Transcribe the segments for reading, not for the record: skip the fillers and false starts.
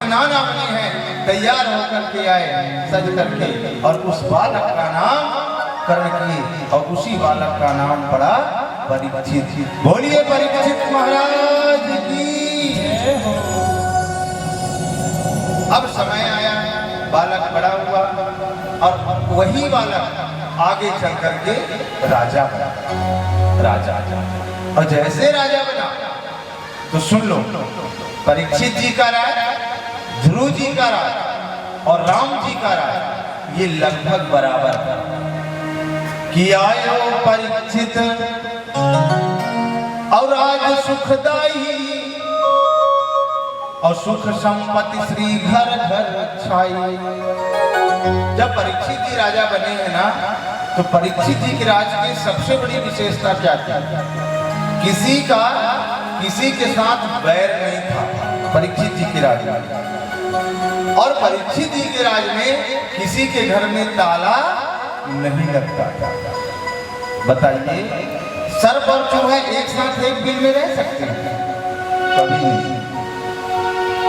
नाना बने हैं, तैयार होकर के आए सज करके, और उस बालक का नाम कर्ण किए, और उसी बालक का नाम पड़ा परीक्षित। बोलिए परीक्षित महाराज की जय हो। अब समय आया, बालक बड़ा हुआ, और वही बालक आगे चल करके राजा बना। राजा, और जैसे राजा बना तो सुन लो, परीक्षित जी का राज, ध्रुव जी का राज और राम जी का राज ये लगभग बराबर कि आयो परीक्षित और राज सुखदाई, और सुख संपत्ति श्री घर घर छाई। जब परीक्षित जी राजा बने हैं ना, तो परीक्षित जी के राज की सबसे बड़ी विशेषता क्या थी? किसी के साथ बैर नहीं था परीक्षित जी के राज में, और परीक्षित जी के राज में किसी के घर में ताला नहीं लगता था। बताइए, सर्प और चूहा एक साथ एक बिल में रह सकते हैं? कभी नहीं।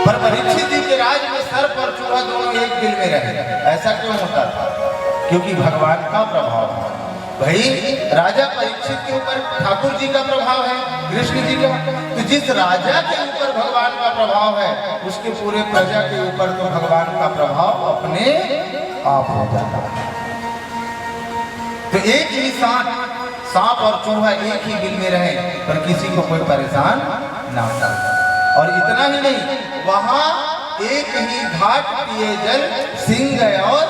पर परीक्षित जी के राज में सर्प और चूहा दोनों एक बिल में रहे। ऐसा क्यों होता था? क्योंकि भगवान का प्रभाव है। भाई, राजा परीक्षित के ऊपर ठाकुर जी का प्रभाव है, कृष्ण जी का, तो जिस राजा के ऊपर भगवान का प्रभाव है, उसके पूरे प्रजा के ऊपर तो भगवान का प्रभाव अपने आप हो जाता है। तो एक ही साथ सांप और चूहा एक ही बिल में रहे, पर किसी को कोई परेशान ना हो। और इतना ही नहीं, वहां एक ही घाट पिए जल सिंह और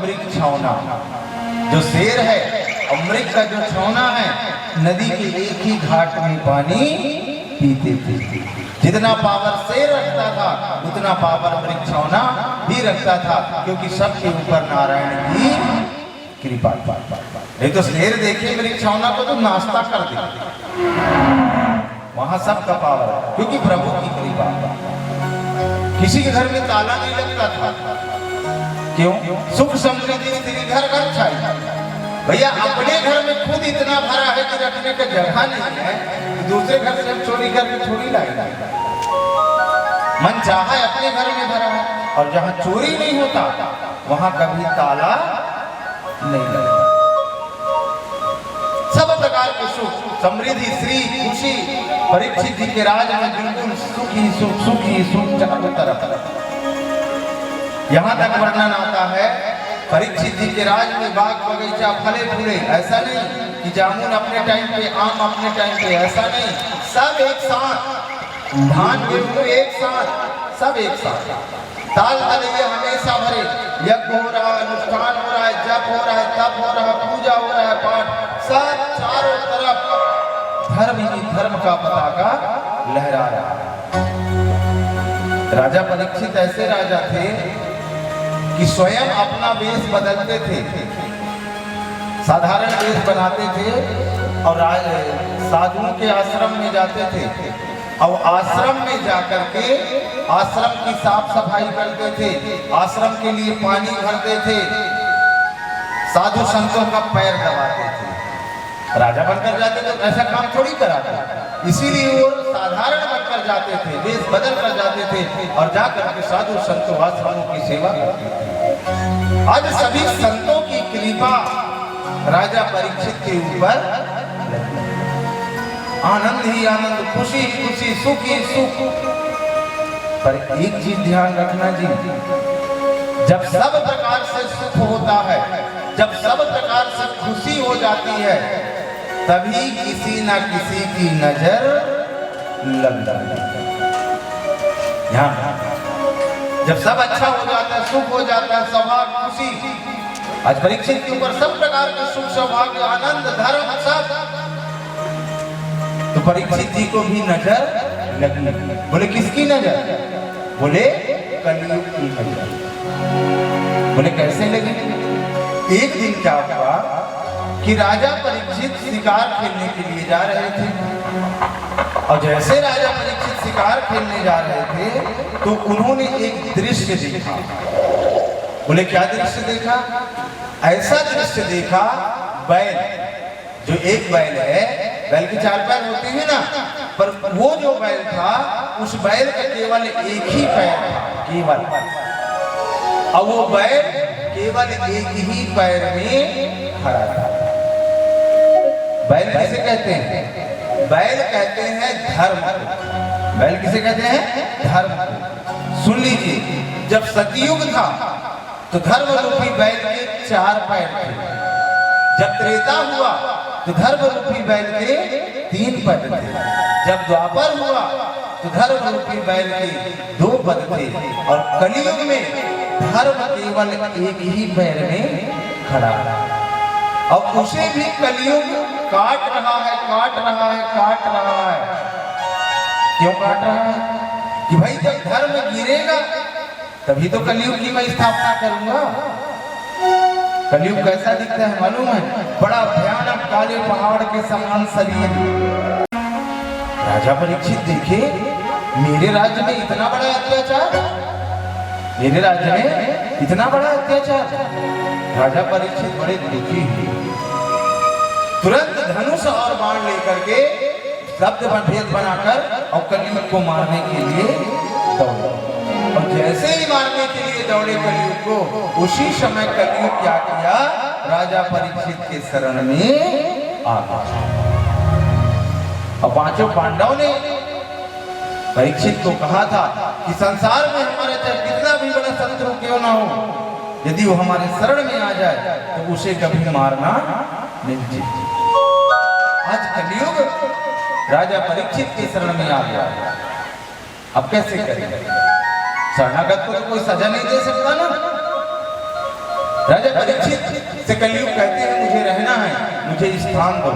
मृग छौना। जो शेर है और मृग का जो छौना है, नदी के एक ही घाट में पानी पीते थे। जितना पावर शेर रखता था, उतना पावर मृग छौना भी रखता था, क्योंकि सबके ऊपर नारायण की कृपा। नहीं तो शेर देखे मृग छौना को तो नाश्ता कर देते। वहां सबका पावर है, क्योंकि प्रभु की कृपा। किसी के घर में ताला नहीं लगता था, क्यों? सुख समृद्धि तेरी घर घर छाई। भैया, अपने घर में खुद इतना भरा है कि रखने का जगह नहीं है, दूसरे घर से हम चोरी करके थोड़ी लाए। मन चाहा अपने घर में भरा है, और जहां चोरी नहीं होता वहां कभी ताला नहीं लगता। सब प्रकार के सुख समृद्धि श्री खुशी परीक्षित जी के राज में बिल्कुल सुख ही सुख चारों तरफ। यहाँ तक वर्णन आता है, परीक्षित जी के राज में बाग बगीचा फले फूले। ऐसा नहीं कि जामुन अपने टाइम पे, आम अपने टाइम पे, ऐसा नहीं। सब एक साथ, धान गेहूं एक साथ, सब एक साथ। ताल तलैया हमेशा भरे, यज्ञ हो रहा है, अनुष्ठान हो रहा है, जप हो रहा है, तप हो रहा है, पूजा हो रहा है, पाठ, सब चारों तरफ धर्म ही धर्म का पताका लहरा रहा है। राजा परीक्षित ऐसे राजा थे कि स्वयं अपना वेश बदलते थे, साधारण वेश बनाते थे, और साधुओं के आश्रम में जाते थे, और आश्रम में जाकर के आश्रम की साफ सफाई करते थे, आश्रम के लिए पानी भरते थे, साधु संतों का पैर दबाते थे। राजा बनकर जाते थे, ऐसा काम थोड़ी कराते, इसीलिए वो साधारण बनकर जाते थे, वेश बदल कर जाते थे, और जाकर के साधु संतों आश्रमों की सेवा करते थे। आज सभी संतों की कृपा राजा परीक्षित के ऊपर, आनंद ही आनंद, खुशी ही खुशी, सुख ही सुख। पर एक चीज ध्यान रखना जी, जब सब प्रकार से सुख होता है, जब सब प्रकार से खुशी हो जाती है, तभी किसी ना किसी की नजर लग जाती है। जब सब अच्छा हो जाता है, सुख हो जाता है, सौभाग्य खुशी, आज परीक्षित के ऊपर सब प्रकार के सुख सौभाग्य आनंद धर्म सब, तो परीक्षित जी को भी नजर लगी। बोले किसकी नजर? बोले कलयुग की नजर। बोले कैसे लगी? एक दिन क्या हुआ कि राजा परीक्षित शिकार खेलने के लिए जा रहे थे, और जैसे राजा परीक्षित शिकार खेलने जा रहे थे, तो उन्होंने एक दृश्य देखा। बोले क्या दृश्य देखा? ऐसा दृश्य देखा, बैल, जो एक बैल है, बैल के चार पैर होते हैं ना, पर वो जो बैल था, उस बैल का केवल एक ही पैर था। केवल। और वो बैल केवल एक ही पैर में खड़ा था। बैल किसे कहते हैं? बैल कहते हैं धर्म को। बैल किसे कहते हैं? धर्म को। सुन लीजिए, जब सतयुग था तो धर्म रूपी बैल के 4 पैर थे। जब त्रेता हुआ तो धर्म रूपी बैल के 3 पद थे। जब द्वापर हुआ तो धर्म रूपी बैल के 2 पद थे। और कलयुग में धर्म केवल एक ही पैर में खड़ा है। और उसे भी कलयुग काट रहा है, काट रहा है, काट रहा है। क्यों काट रहा है? कि भाई जब धर्म गिरेगा तभी तो कलयुग की मैं स्थापना करूंगा। कलयुग कैसा दिखता है मालूम है? बड़ा भयानक काले पहाड़ के समान शरीर। राजा परीक्षित देखे, मेरे राज्य में इतना बड़ा अत्याचार, मेरे राज्य में इतना बड़ा अत्याचार। राजा परीक्षित बड़े दुखी हुए। तुरंत धनुष और बाण लेकर के शब्द भेद बनाकर और कलयुग को मारने के लिए दौड़े। और जैसे ही मारने के लिए दौड़े कलयुग को, उसी समय कलयुग क्या किया? राजा परीक्षित के शरण में आ गया। और 5 पांडव ने परीक्षित को कहा था कि संसार में हमारा चाहे कितना भी बड़ा शत्रु क्यों ना हो, यदि वो हमारे शरण में आ जाए तो उसे कभी मारना नहीं चाहिए। आज कलयुग राजा परीक्षित के शरण में आ गया। अब कैसे करेंगे? शरणागत को तो कोई सजा नहीं दे सकता ना। राजा परीक्षित से कलयुग कहते हैं मुझे रहना है, मुझे स्थान दो।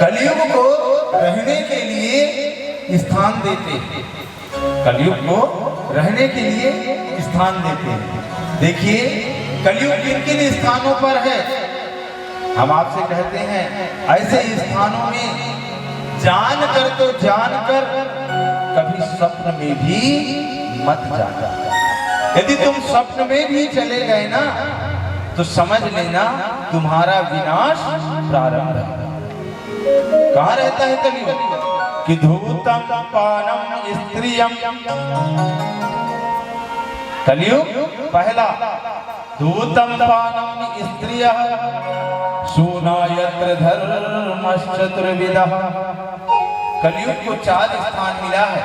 कलयुग को रहने के लिए स्थान देते हैं। कलयुग को रहने के लिए स्थान देते हैं। देखिए कलयुग किन किन स्थानों पर है। हम आपसे कहते हैं ऐसे स्थानों में जानकर तो जानकर कभी स्वप्न में भी मत जाना। यदि तुम स्वप्न में भी चले गए ना तो समझ लेना तुम्हारा विनाश प्रारंभ है। कहाँ रहता है कलयुग? कि धूतम पानम स्त्रियम। कलयुग पहला धूतम पानम स्त्रियः सूनायत्र धर्मश्चतुर्विदः। कलयुग को 4 स्थान मिला है।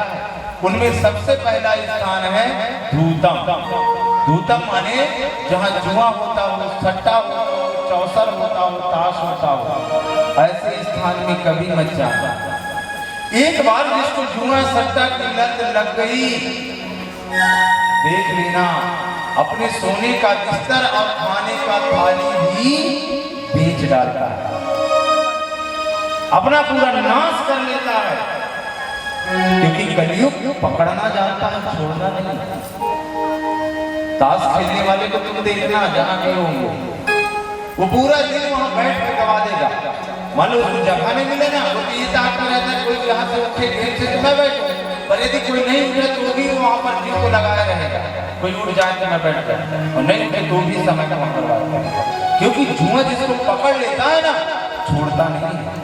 उनमें सबसे पहला स्थान है धूतम। धूतम माने जहाँ जुआ होता हो, सट्टा होता हो, चौसर होता हो, ताश होता हो, ऐसे स्थान में कभी मत जाना। एक बार जिसको जुआ सट्टा की लत लग गई, देख लेना अपने सोने का बिस्तर और खाने का थाली भी बेच डालता है, अपना पूरा नाश कर लेता है। क्योंकि कलयुग पकड़ना जानता है, छोड़ना नहीं। ताश खेलने वाले को तुम देखना जहां भी होंगे, वो पूरा दिन वहां बैठ कर गवा देगा। मान लो उसको जगह नहीं मिले ना, वो ये ताक में रहता है, कोई यहाँ से उठे घेर से मैं बैठूं, पर यदि कोई नहीं उठे तो भी वहां पर दिल को लगाया रहेगा। कोई उठ जाए तो मैं बैठ जाता, और नहीं उठे तो भी समय कम करवाता है। क्योंकि जुआ जिसको पकड़ लेता है ना, छोड़ता नहीं है,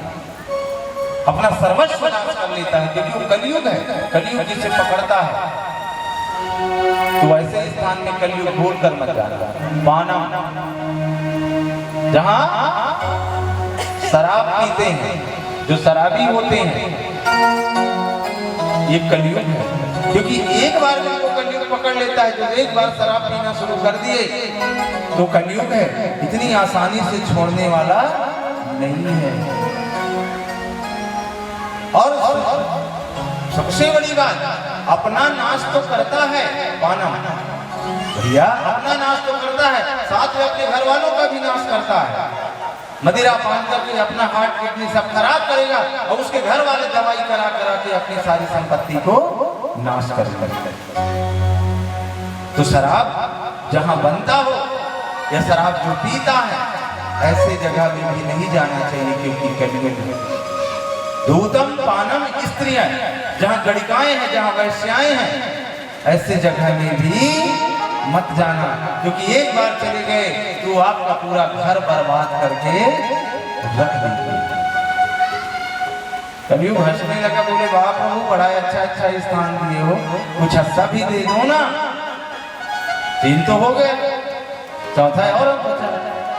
अपना सर्वस्व नाश कर लेता है। क्योंकि वो कलयुग है, कलयुग जिसे पकड़ता है। तो ऐसे स्थान में कलयुग बोलकर मत जाना। पाना, जहां शराब पीते हैं, जो शराबी होते हैं, ये कलयुग है। क्योंकि एक बार जिनको कलयुग पकड़ लेता है, जो एक बार शराब पीना शुरू कर दिए तो कलयुग है, इतनी आसानी से छोड़ने वाला नहीं है। और सबसे बड़ी बात, अपना नाश तो करता है पाना, भैया अपना नाश तो करता है, साथ में अपने घर वालों का भी नाश करता है। मदिरा पान करके अपना हार्ट किडनी सब खराब करेगा, और उसके घर वाले दवाई करा करा के अपनी सारी संपत्ति को नाश करेंगे। तो शराब जहां बनता हो या शराब जो पीता है, ऐसे जगह में भी नहीं जाना चाहिए, क्योंकि कलयुग है। धूतम पानम स्त्रियां, जहां गणिकाएं हैं, जहां वैश्याएं हैं, ऐसे जगह में भी मत जाना। क्योंकि एक बार चले गए तो आपका पूरा घर बर्बाद करके रख देंगे। कलयुग हंसने लगा, बोले वाह प्रभु बड़ा अच्छा स्थान दिए हो, कुछ अच्छा भी दे दो ना। 3 तो हो गए, चौथा है और बचा।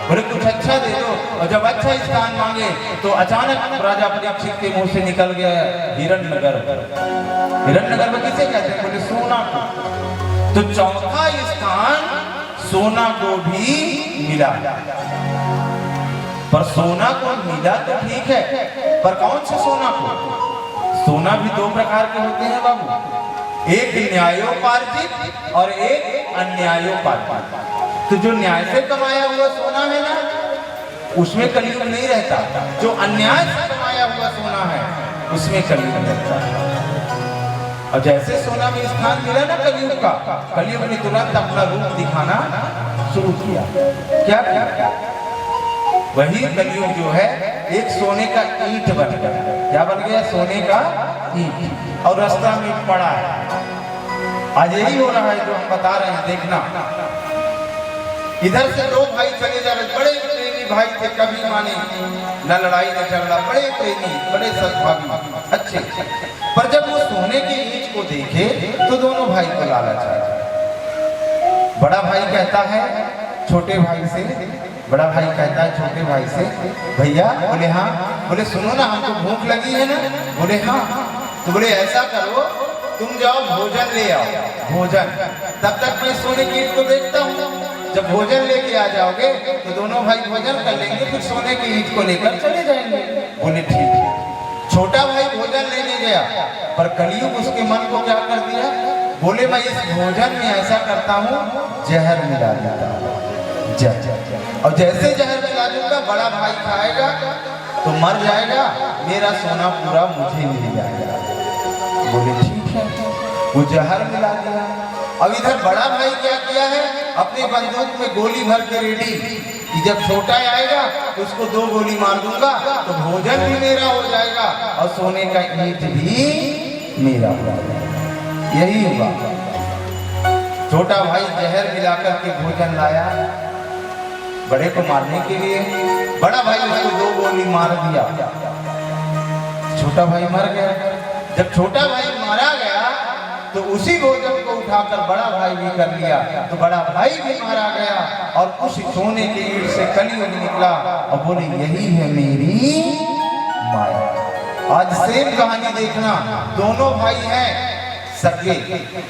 बोले कुछ अच्छा दे दो। और जब अच्छा स्थान मांगे तो अचानक राजा परीक्षित के मुंह से निकल गया हिरण्यनगर। हिरण्यनगर में किसे कहते हैं? बोले सोना को। तो चौथा स्थान सोना को भी मिला। पर सोना को मिला तो ठीक है, पर कौन से सोना को? सोना भी 2 प्रकार के होते हैं बाबू, एक न्यायोपार्जित और एक अन्यायोपार्जित। तो जो न्याय से कमाया हुआ सोना है ना, उसमें कलयुग नहीं रहता। जो अन्याय से कमाया हुआ सोना है उसमें कलयुग रहता है। और जैसे सोना में स्थान मिला ना कलयुग का, कलयुग ने तुरंत अपना रूप दिखाना शुरू किया। क्या? वही कलयुग जो है एक सोने का ईंट बन गया। क्या बन गया? सोने का ईंट। और रास्ता में पड़ा है। आज यही हो रहा है जो हम बता रहे हैं, देखना। इधर से 2 भाई चले जा रहे, बड़े प्रेमी भाई थे, कभी माने न लड़ाई न झगड़ा, बड़े प्रेमी, बड़े सद्भावी, अच्छे। पर जब वो सोने की ईंट को देखे तो दोनों भाई को लालच आया। बड़ा भाई कहता है छोटे भाई से, बड़ा भाई कहता है छोटे भाई से, भैया, बोले हाँ, बोले सुनो ना, हमको भूख लगी है ना, बोले हाँ। तो बोले ऐसा करो, तुम जाओ भोजन ले आओ, भोजन, तब तक मैं सोने की ईंट को देखता हूँ। जब भोजन लेके आ जाओगे तो दोनों भाई भोजन कर लेंगे, फिर सोने की ईंट को लेकर चले जाएंगे। बोले ठीक है। छोटा भाई भोजन लेने गया, पर कलयुग उसके मन को क्या कर दिया? बोले मैं इस भोजन में ऐसा करता हूँ, जहर मिला देता हूँ। और जैसे जहर मिला दूंगा, बड़ा भाई खाएगा तो मर जाएगा, मेरा सोना पूरा मुझे मिल जाएगा। बोले ठीक है। वो जहर मिला दिया। अब इधर बड़ा भाई क्या किया है? अपनी बंदूक में गोली भर के रेडी कि जब छोटा आएगा तो उसको 2 गोली मार दूंगा तो भोजन भी मेरा हो जाएगा और सोने का ईंट भी मेरा हो जाएगा। यही हुआ। छोटा भाई जहर मिलाकर के भोजन लाया बड़े को मारने के लिए। बड़ा भाई उसको 2 गोली मार दिया, छोटा भाई मर गया। जब छोटा भाई मारा गया तो उसी भोजन को उठाकर बड़ा भाई भी कर लिया, तो बड़ा भाई भी मारा गया। और उस सोने की ईंट से कलयुग निकला और बोले यही है मेरी माया। आज सेम कहानी देखना, दोनों भाई हैं सगे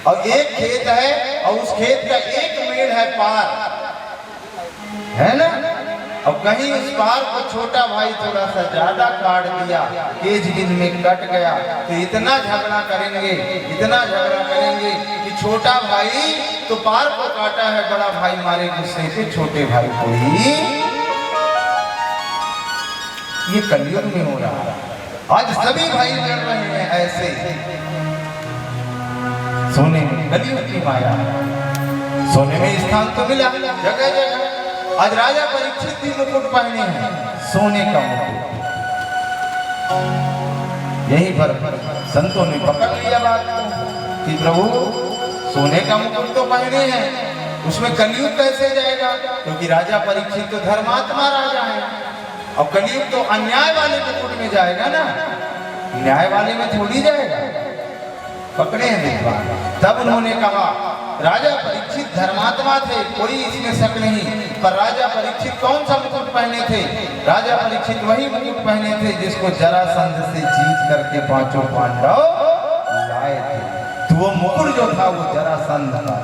और एक खेत है और उस खेत का एक मेड़ है पार, है ना। अब कहीं उस पार को छोटा भाई थोड़ा सा ज्यादा काट दिया, तेज दिन में कट गया, तो इतना झगड़ा करेंगे, इतना झगड़ा करेंगे कि छोटा भाई तो पार को काटा है, बड़ा भाई मारे गुस्से से छोटे भाई को ही। ये कलयुग में हो रहा है। आज सभी भाई लड़ रहे हैं ऐसे सोने में। कलयुग की माया। सोने में स्थान तो मिला जगह जगह। आज राजा परीक्षित भी मुकुट पहने हैं, सोने का मुकुट। यही पर संतों ने पकड़ लिया बात कि प्रभु सोने का मुकुट तो पहने हैं, उसमें कलयुग कैसे जाएगा? क्योंकि राजा परीक्षित तो धर्मात्मा राजा है और कलयुग तो अन्याय वाले मुकुट में जाएगा ना, न्याय वाले में थोड़ी जाएगा। पकड़े हैं विद्वान। तब उन्होंने कहा, राजा परीक्षित धर्मात्मा थे, कोई इसमें शक नहीं, पर राजा परीक्षित कौन सा मुकुट पहने थे? राजा परीक्षित वही मुकुट पहने थे जिसको जरासंध से जीत करके 5 पांडव लाए थे। तो वो मुकुट जो था वो जरासंध का।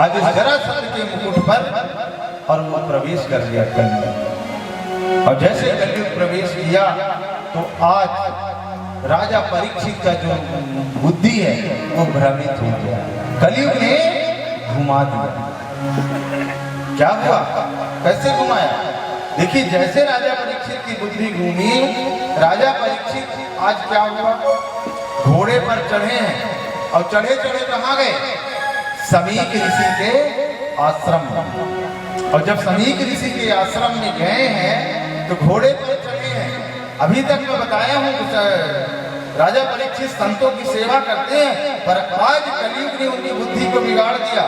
आज उस जरासंध के मुकुट पर और वो प्रवेश कर लिया कलयुग। और जैसे कलयुग प्रवेश किया तो आज राजा परीक्षित का जो बुद्धि है वो भ्रमित हो गया। कलयुग ने घुमा दिया। क्या हुआ? कैसे घुमाया? देखिए, जैसे राजा परीक्षित की बुद्धि घूमी, राजा परीक्षित आज क्या हुआ? घोड़े पर चढ़े हैं और चढ़े चढ़े कहाँ गए? समीक ऋषि के आश्रम में। और जब समीक ऋषि के आश्रम में गए हैं तो घोड़े पर चढ़े हैं। अभी तक मैं बताया हूँ राजा परीक्षित संतों की सेवा करते हैं, पर आज कलयुग ने उनकी बुद्धि को बिगाड़ दिया।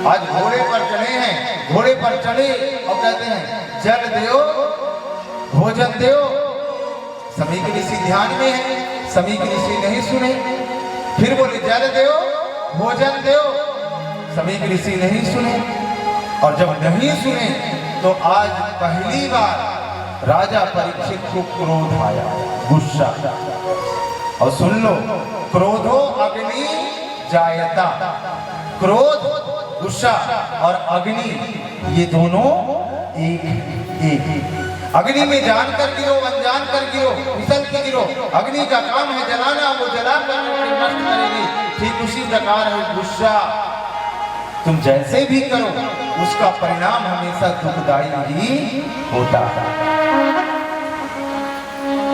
आज घोड़े पर चढ़े हैं, घोड़े पर चढ़े और कहते हैं जल देओ, भोजन देओ, समीक ऋषि ध्यान में है, समीक ऋषि नहीं सुने। फिर बोले जल दो, भोजन दो, समीक ऋषि नहीं सुने। और जब नहीं सुने तो आज पहली बार राजा परीक्षित को क्रोध आया, गुस्सा। और सुन लो, क्रोधो अग्नि जायता, क्रोध, गुस्सा और अग्नि ये दोनों एक। अग्नि में जान कर गिरो, अनजान कर गिरो, फिसल के गिरो। अग्नि का काम है जलाना, वो जला कर नष्ट करेगी। ठीक उसी प्रकार है गुस्सा, तुम जैसे भी करो उसका परिणाम हमेशा दुखदायी ही होता है।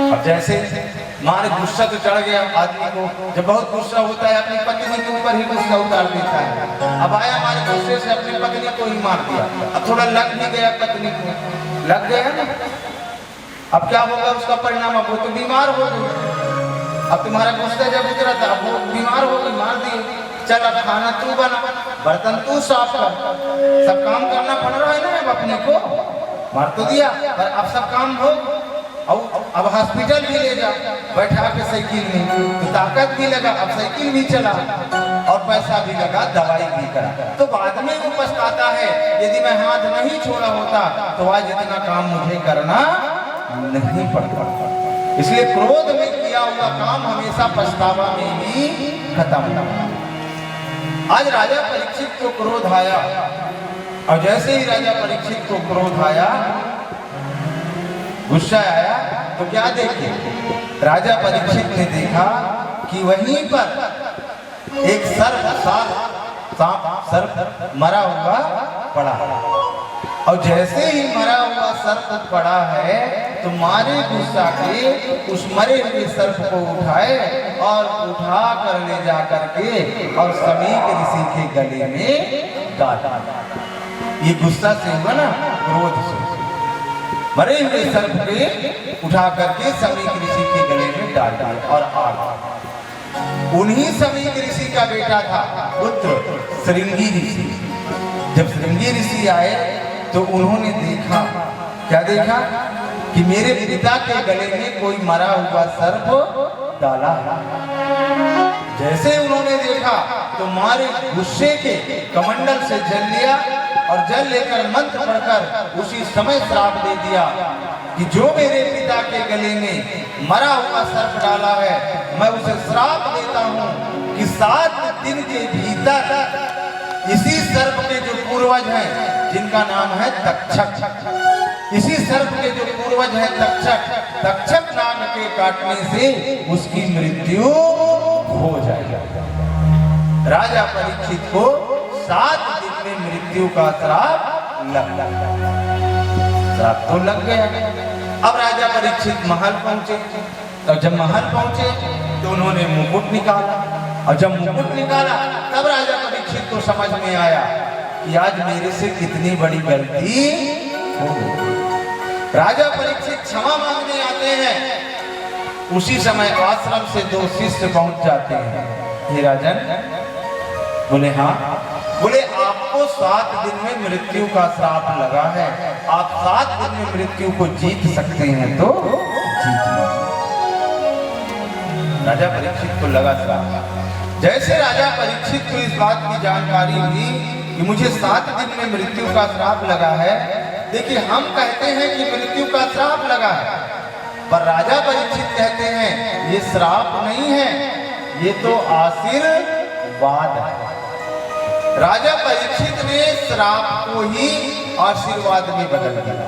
अब जैसे मारे गुस्सा तो चढ़ गया आदमी को, जब बहुत गुस्सा होता है अपनी पत्नी के ऊपर ही गुस्सा उतार देता है। अब आया हमारे गुस्से से अपनी पत्नी को ही मार दिया, अब थोड़ा लग भी गया, पत्नी को लग गया ना, अब क्या होगा उसका परिणाम? अब वो तो बीमार हो गई। अब तुम्हारा गुस्सा जब उतरा था, अब वो बीमार हो गई, मार दिए। चल अब खाना तू बना, बर्तन तू साफ कर, सब काम करना पड़ रहा है ना अब अपने को। मार तो दिया पर अब सब काम हो, अब हॉस्पिटल भी ले जा बैठा के साइकिल में, तो ताकत भी लगा, अब साइकिल भी चला और पैसा भी लगा, दवाई भी करा। तो बाद में वो पछताता है, यदि मैं हाथ नहीं छोड़ा होता तो आज इतना काम मुझे करना नहीं पड़ता। इसलिए क्रोध में किया हुआ काम हमेशा पछतावा में ही खत्म होता। आज राजा परीक्षित को क्रोध आया, और जैसे ही राजा परीक्षित को क्रोध आया, गुस्सा आया, तो क्या देखे? राजा परीक्षित ने देखा कि वहीं पर एक सर्प मरा हुआ पड़ा। और जैसे ही मरा हुआ सर्प पड़ा है तो मारे गुस्सा के उस मरे हुए सर्प को उठाए और उठा कर ले जा करके और समीक ऋषि के गले में डाला। ये गुस्सा से हुआ ना, क्रोध से। मरे हुए सर्प के उठा करके समीक ऋषि के गले में डाल दिया और आग। उन्हीं समीक ऋषि का बेटा था पुत्र श्रृंगी ऋषि। जब श्रृंगी ऋषि आए तो उन्होंने देखा, क्या देखा? कि मेरे पिता के गले में कोई मरा हुआ सर्प डाला है। जैसे उन्होंने देखा तो मारे गुस्से के कमंडल से जल लिया और जल लेकर मंत्र पढ़कर उसी समय श्राप दे दिया कि जो मेरे पिता के गले में मरा हुआ सर्प डाला है, मैं उसे श्राप देता हूं कि 7 दिन के भीतर इसी सर्प के जो पूर्वज हैं, जिनका नाम है तक्षक, इसी सर्प के जो पूर्वज हैं तक्षक नाग के काटने से उसकी मृत्यु हो जाएगी। राजा परीक्षित को 7 दिन में मृत्यु का श्राप तो लग गया। अब राजा परीक्षित महल पहुंचे, तो जब महल पहुंचे तो उन्होंने मुकुट निकाला, और जब मुकुट निकाला तब राजा परीक्षित को समझ में आया कि आज मेरे से कितनी बड़ी गलती हो गई। राजा परीक्षित क्षमा मांगने आते हैं, उसी समय आश्रम से 2 शिष्य पहुंच जाते हैं। हे राजन, बोले हाँ। बोले आपको 7 दिन में मृत्यु का श्राप लगा है, आप 7 दिन में मृत्यु को जीत सकते हैं तो जीतिए। राजा परीक्षित को लगा श्राप। जैसे राजा परीक्षित को इस बात की जानकारी हुई कि मुझे 7 दिन में मृत्यु का श्राप लगा है, देखिए हम कहते हैं कि मृत्यु का श्राप लगा है, पर राजा परीक्षित कहते हैं ये श्राप नहीं है, ये तो आशीर्वाद है। राजा परीक्षित ने श्राप को ही आशीर्वाद में बदल दिया।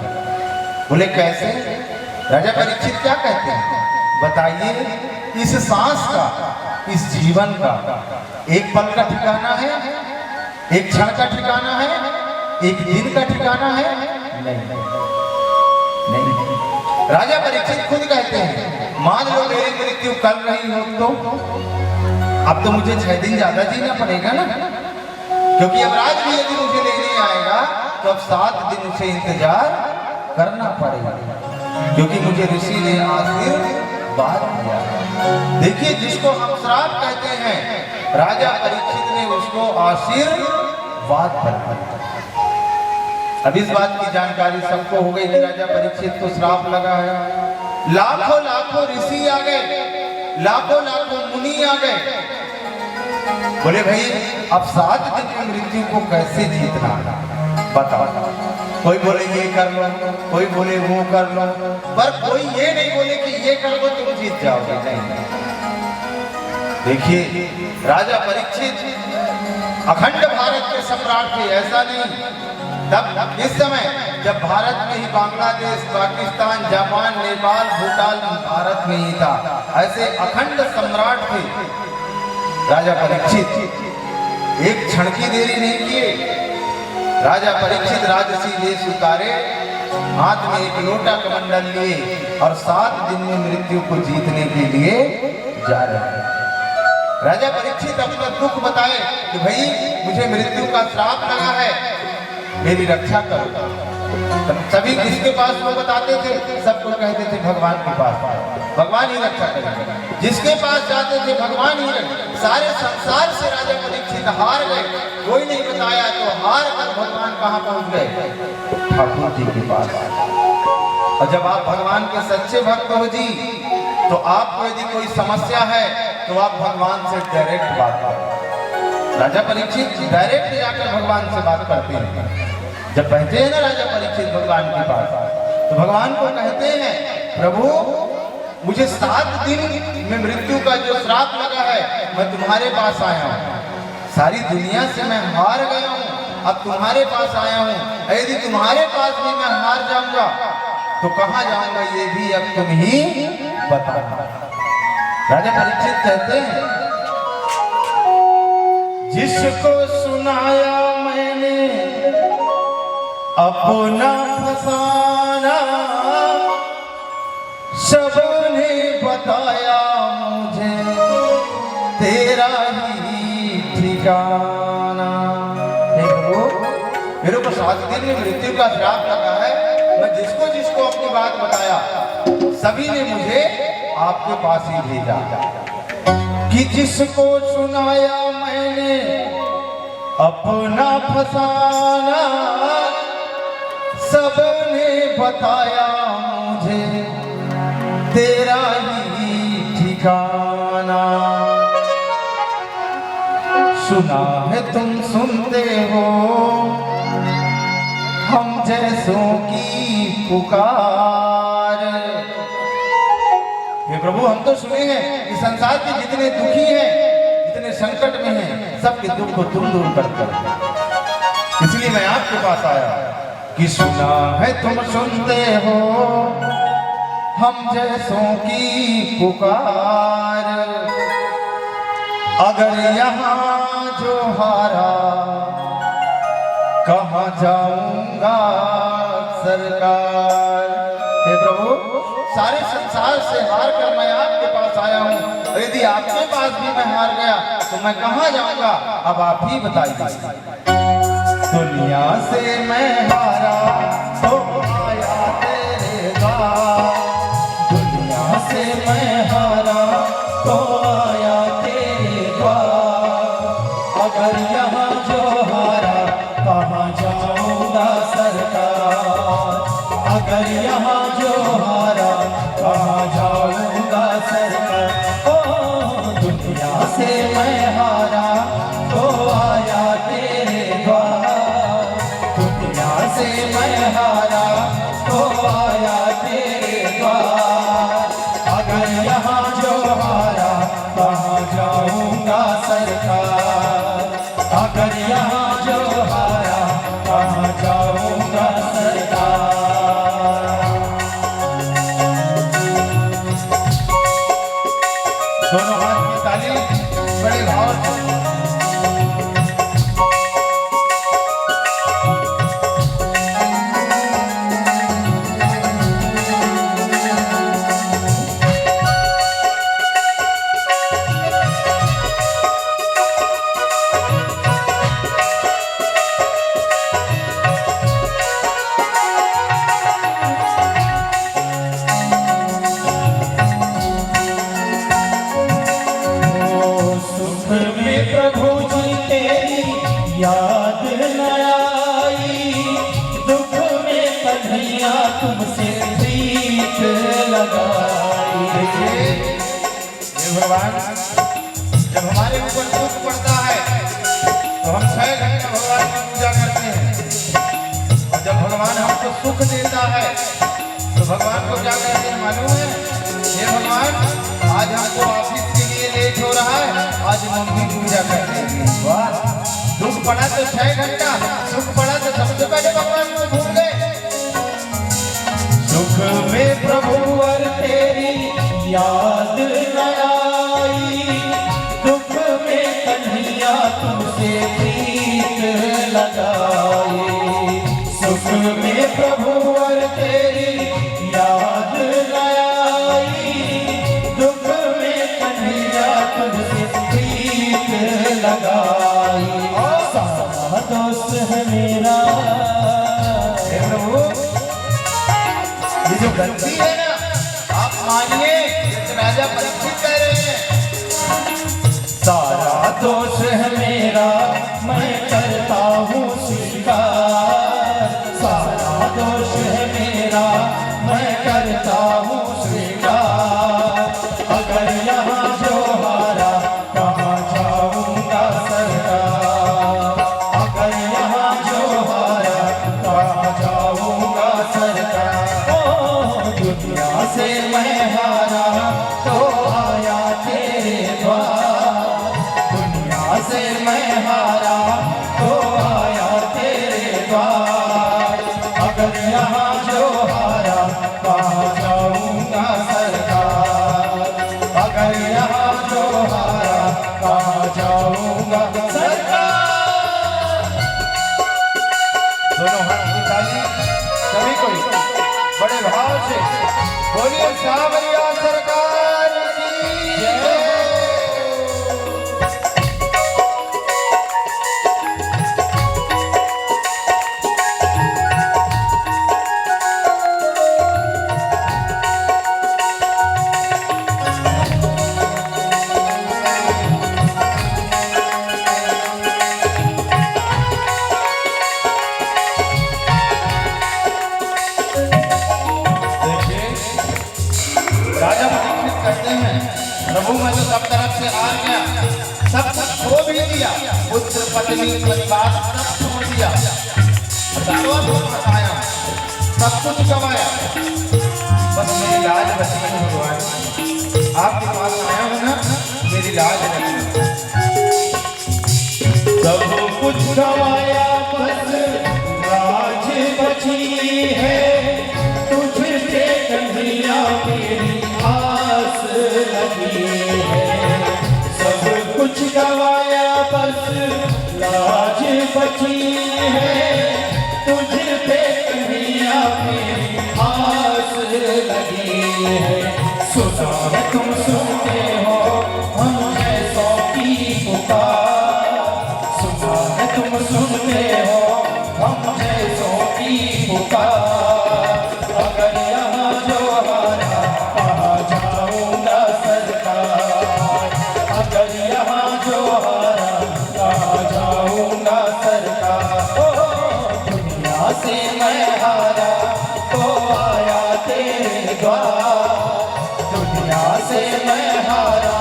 बोले कैसे? राजा परीक्षित क्या कहते हैं, बताइए। इस सांस का, इस जीवन का एक पल का ठिकाना है, एक क्षण का ठिकाना है, एक दिन का ठिकाना है? नहीं। राजा परीक्षित खुद कहते हैं, मान लो मेरी मृत्यु कल नहीं हो तो अब तो मुझे 6 दिन ज्यादा जीना पड़ेगा ना, क्योंकि अब राज भी यदि मुझे लेने आएगा तो अब 7 दिन उसे इंतजार करना पड़ेगा, क्योंकि मुझे ऋषि ने आशीर्वाद दिया। देखिए, जिसको हम श्राप कहते हैं, राजा परीक्षित ने उसको आशीर्वाद बनाया। अब इस बात की जानकारी सबको हो गई कि राजा परीक्षित को श्राप लगा है। लाखों लाखों ऋषि आ गए, लाखों लाखों मुनि आ गए। बोले भाई अब 7 दिन में मृत्यु को कैसे जीतना, बताओ। कोई बोले ये कर लो, कोई बोले वो कर लो, पर कोई ये नहीं बोले कि ये कर लो तुम जीत जाओगे। नहीं, देखिए राजा परीक्षित अखंड भारत के सम्राट थे, ऐसा नहीं। तब इस समय जब भारत में ही बांग्लादेश, पाकिस्तान, जापान, नेपाल, भूटान भारत में ही था, ऐसे अखंड सम्राट थे राजा परीक्षित। एक क्षण की देरी नहीं किए, राजा परीक्षित राजसी वेश उतारे, हाथ में एक लोटा कमंडल लिए और 7 दिन में मृत्यु को जीतने के लिए जा रहे हैं। राजा परीक्षित अपना दुख बताए कि भाई मुझे मृत्यु का श्राप लगा है, मेरी रक्षा करो। सभी किसके पास वो बताते थे, सबको कहते थे भगवान के पास, भगवान ही रक्षा करेंगे। जिसके पास जाते थे भगवान ही रहे। सारे संसार से राजा परीक्षित हार गए, कोई नहीं बताया, तो हार कर भगवान कहाँ पहुंच गए, ठाकुर जी के पास। और जब आप भगवान के सच्चे भक्त हो जी, तो आपको यदि कोई समस्या है तो आप भगवान से डायरेक्ट बात करो। राजा परीक्षित डायरेक्ट जाकर भगवान से बात करते हैं। जब पहुंचे हैं ना राजा परीक्षित भगवान के पास, तो भगवान को कहते हैं प्रभु मुझे 7 दिन में मृत्यु का जो श्राप लगा है, मैं तुम्हारे पास आया हूँ। सारी दुनिया से मैं हार गया हूँ, अब तुम्हारे पास आया हूँ। यदि तुम्हारे पास भी मैं हार जाऊंगा तो कहाँ जाऊंगा ये भी अब तुम ही बताना। राजा परीक्षित कहते हैं जिसको सुनाया मैंने अपना फसाना, सबने बताया मुझे तेरा ही ठिकाना। मेरे को 7 दिन में मृत्यु का श्राप लगा है, मैं जिसको जिसको अपनी बात बताया सभी ने मुझे आपके पास ही भेजा। कि जिसको सुनाया मैंने अपना फसाना, सबने बताया मुझे तेरा ही ठिकाना। सुना है तुम सुनते हो हम जैसों की पुकार। हे प्रभु हम तो सुने हैं कि संसार के जितने दुखी हैं, जितने संकट में हैं, सबके दुख को तुम दूर करते हो। इसलिए मैं आपके पास आया कि सुना है तुम सुनते हो हम जैसों की पुकार। अगर यहाँ जो हारा कहाँ जाऊंगा सरकार। हे प्रभु सारे संसार से हार कर मैं आपके पास आया हूँ, यदि आपके पास भी मैं हार गया तो मैं कहाँ जाऊंगा, अब आप ही बताइए। दुनिया से मैं हारा तो आया तेरे द्वार, दुनिया से मैं हारा तो आया तेरे द्वार। अगर यहाँ जो हारा कहाँ जाऊंगा सरकार, अगर यहाँ जो हारा कहाँ जाऊंगा सरकार। ओ दुनिया से मैं हारा तो आया तेरे द्वार, दुनिया से मैं हारा तो आया तेरे द्वार। अगर यहाँ जो हारा कहाँ जाऊंगा सरकार, अगर यहाँ जो हारा कहाँ जाऊंगा सरकार। दोनों हाथ की ताली बड़े भाव से। भगवान हमको सुख देता है तो भगवान को क्या कहते हैं मालूम है? हे भगवान आज हमको ऑफिस के लिए लेट हो रहा है, आज मम्मी पूजा करते हैं। वाह, दुख पड़ा तो 6 घंटा, सुख पड़ा तो सबसे पहले भगवान को भूल गए। सुख में प्रभु और तेरी याद न आई, दुख में कन्हैया तुमसे प्रीत लगाए। सुख में प्रभु और तेरी याद न आई, दुख में कन्हैया तुमसे प्रीत लगाई। सारा दोस्त है मेरा प्रभु, ये जो गलती है ना आप मानिए, राजा परीक्षित कह रहे हैं। सारा दोष है मेरा मैं करता हूँ स्वीकार, सारा दोष है मेरा मैं करता हूँ स्वीकार। अगर यहाँ जो हारा कहाँ जाऊँगा सरकार, अगर यहाँ जो हारा कहाँ जाऊँगा सरकार। ओ दुनिया से मैं हारा तो आया तेरे द्वार, दुनिया से मैं हारा तो आया तेरे द्वार। अगर यहाँ जो हारा कहाँ जाऊँगा सरकार, अगर यहाँ जो हारा कहाँ जाऊँगा सरकार। दोनों हाथ की ताली सभी कोई बड़े भाव से बोलिए सावरिया सरकार की जय। राजा परीक्षित कहते हैं प्रभु मैं तो सब तरफ से आ गया, सब कुछ खो भी दिया, पुत्र पत्नी परिवार सब छोड़ दिया, बताया सब कुछ गंवाया, बस मेरी लाज बची है भगवान। आपके पास आया हूँ ना, मेरी लाज रखना। सब कुछ गंवाया बस लाज बची है, तुझसे कन्हैया मेरी आस लगी है। सब कुछ गवाया बस लाज बची है, तुझ पे कन्हैया मेरी आस लगी है। सुना है तुम सुनते हो हम ऐसों की पुकार, सुना है तुम सुनते हो हम ऐसों की पुकार। अगर यहाँ जो हारा कहाँ जाऊँगा सरकार, अगर यहाँ जो हारा कहाँ जाऊँगा सरकार। ओ दुनिया से मैं हारा तो आया तेरे द्वार, दुनिया से मैं हारा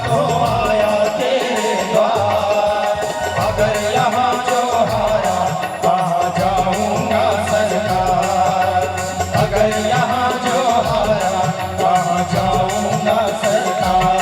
तो आया तेरे द्वार। अगर यहाँ जो हारा कहाँ जाऊँगा सरकार, अगर यहाँ जो हारा कहाँ जाऊँगा सरकार।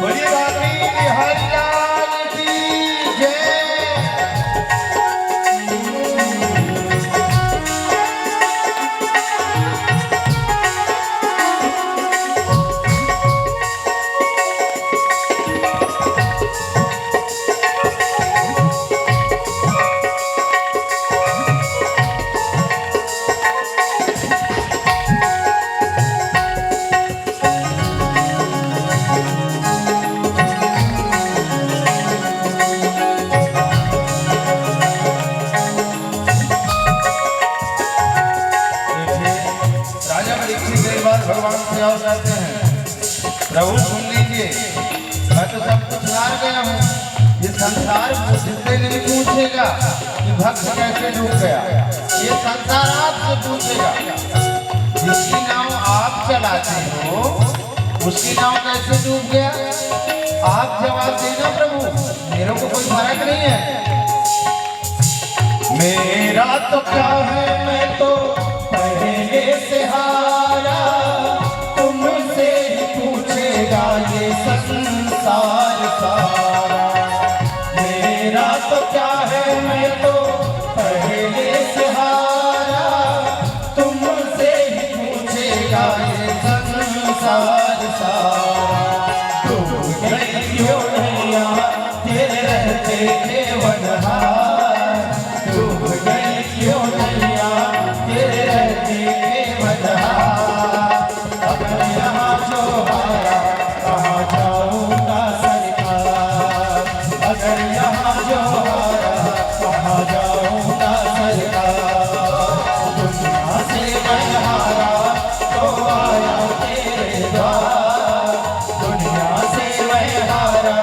बोलिए बाबी बिहारी लाल की जय। राजा परीक्षित एक बार भगवान से और कहते हैं प्रभु सुन लीजिए, मैं तो सब कुछ हार गया हूँ, ये संसार मुझसे नहीं पूछेगा कि भक्त कैसे डूब गया, ये संसार आपसे पूछेगा। जिसकी नाव आप चलाते हो उसकी नाव कैसे डूब गया, आप जवाब देना प्रभु, मेरे को कोई फर्क नहीं है। मेरा तो क्या है, मैं तो पहले से हारा, तुमसे ही पूछेगा ये संसार सारा। मेरा तो क्या है, मैं तो पहले से हारा, तुमसे ही पूछेगा ये संसार सारा। डूब गई क्यों नैया तेरे रहते केवलहार, डूब गई क्यों नैया तेरे रहते केवलहार। अगर यहाँ जो हारा कहाँ जाऊँगा सरकार, अगर यहाँ जो हारा कहाँ जाऊँगा सरकार। दुनिया से मैं हारा तो आया तेरे द्वार, दुनिया से मैं हारा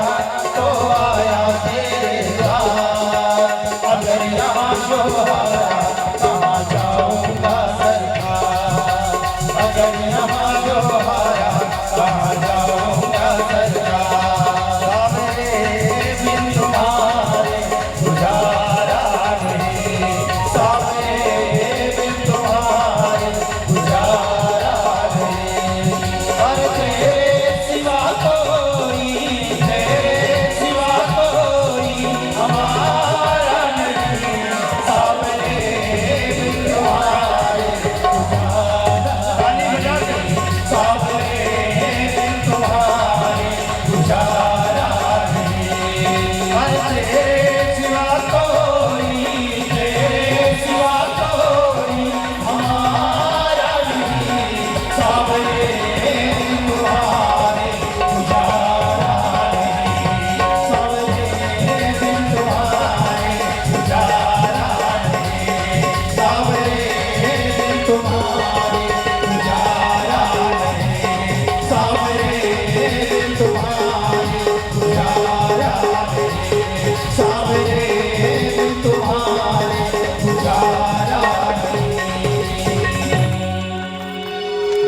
तो आया तेरे द्वार। अगर यहाँ जो हारा कहाँ जाऊँगा सरकार, अगर यहाँ जो हारा कहाँ जाऊँगा सरकार। सामने बिन तुम्हारे गुजारा नहीं, सामने बिन तुम्हारे गुजारा नहीं। और तेरे सिवा कोई, तेरे सिवा कोई हमारा नहीं, सामने बिन तुम्हारे गुजारा नहीं, सामने बिन तुम्हारे गुजारा नहीं। और तेरे सिवा कोई, तेरे सिवा कोई हमारा नहीं, सामने बिन तुम्हारे गुजारा नहीं, सामने बिन तुम्हारे गुजारा नहीं, सामने बिन तुम्हारे गुजारा नहीं, सामने बिन तुम्हारे गुजारा नहीं, सामने बिन तुम्हारे गुजारा नहीं।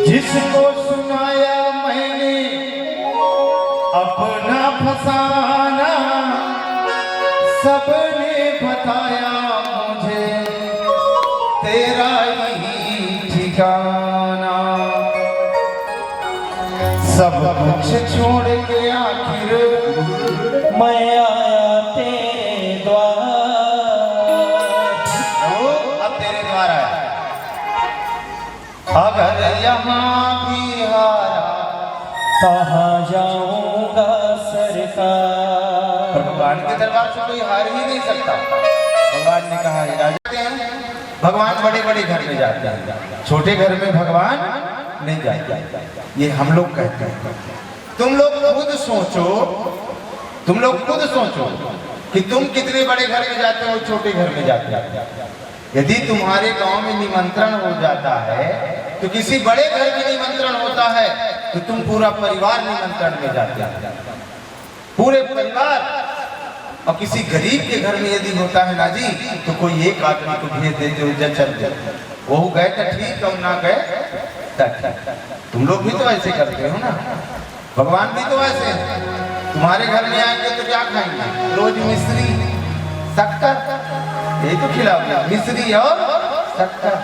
जिसको सुनाया मैंने अपना फसाना, सबने बताया मुझे तेरा ही ठिकाना। सब कुछ छोड़ के आखिर मैं आया तेरे द्वार। ओ, अब तेरे द्वार आया। अगर यहाँ भी हारा कहाँ जाऊँगा सरकार। भगवान के दरबार से कोई हार ही नहीं सकता। भगवान ने कहा, राजा भगवान बड़े बड़े घर में जाते हैं, छोटे घर में भगवान नहीं जाते। ये हम लोग कहते हैं। तुम लोग खुद सोचो, तुम लोग खुद सोचो कि तुम कितने बड़े घर में जाते हो, छोटे घर में जाते हो। यदि तुम्हारे गांव में निमंत्रण हो जाता है तो किसी बड़े घर में निमंत्रण होता है तो तुम पूरा परिवार निमंत्रण में जाते हो, पूरे परिवार। और किसी गरीब के घर में यदि होता है ना जी, तो कोई एक आदमी को भेज देते हो, जब चल जाए वो गए तो ठीक, हम ना गए तक। तुम लोग भी तो ऐसे करते हो ना, भगवान भी तो ऐसे हैं। तुम्हारे घर में आएंगे तो क्या खाएंगे, रोज मिश्री शक्कर, यही तो खिलाओगे, मिश्री और शक्कर।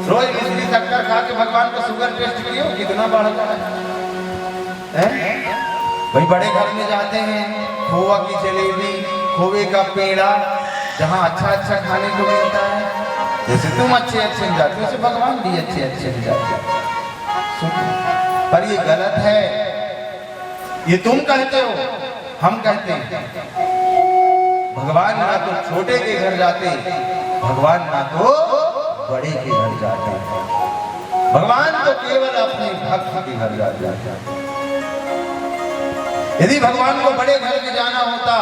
रोज मिश्री शक्कर खा के भगवान को शुगर टेस्ट करियो, कितना बढ़ता है। भाई बड़े घर में जाते हैं, खोवा की जलेबी, खोवे का पेड़ा, जहाँ अच्छा अच्छा खाने को मिलता है। जैसे तुम अच्छे अच्छे जाते हो, वैसे भगवान भी अच्छे अच्छे जाते हैं। पर ये गलत है, ये तुम कहते हो, हम कहते हैं। भगवान ना तो छोटे के घर जाते, भगवान ना तो बड़े के घर जाते हैं। भगवान तो केवल अपने भक्त के घर जाते हैं। यदि भगवान को बड़े घर में जाना होता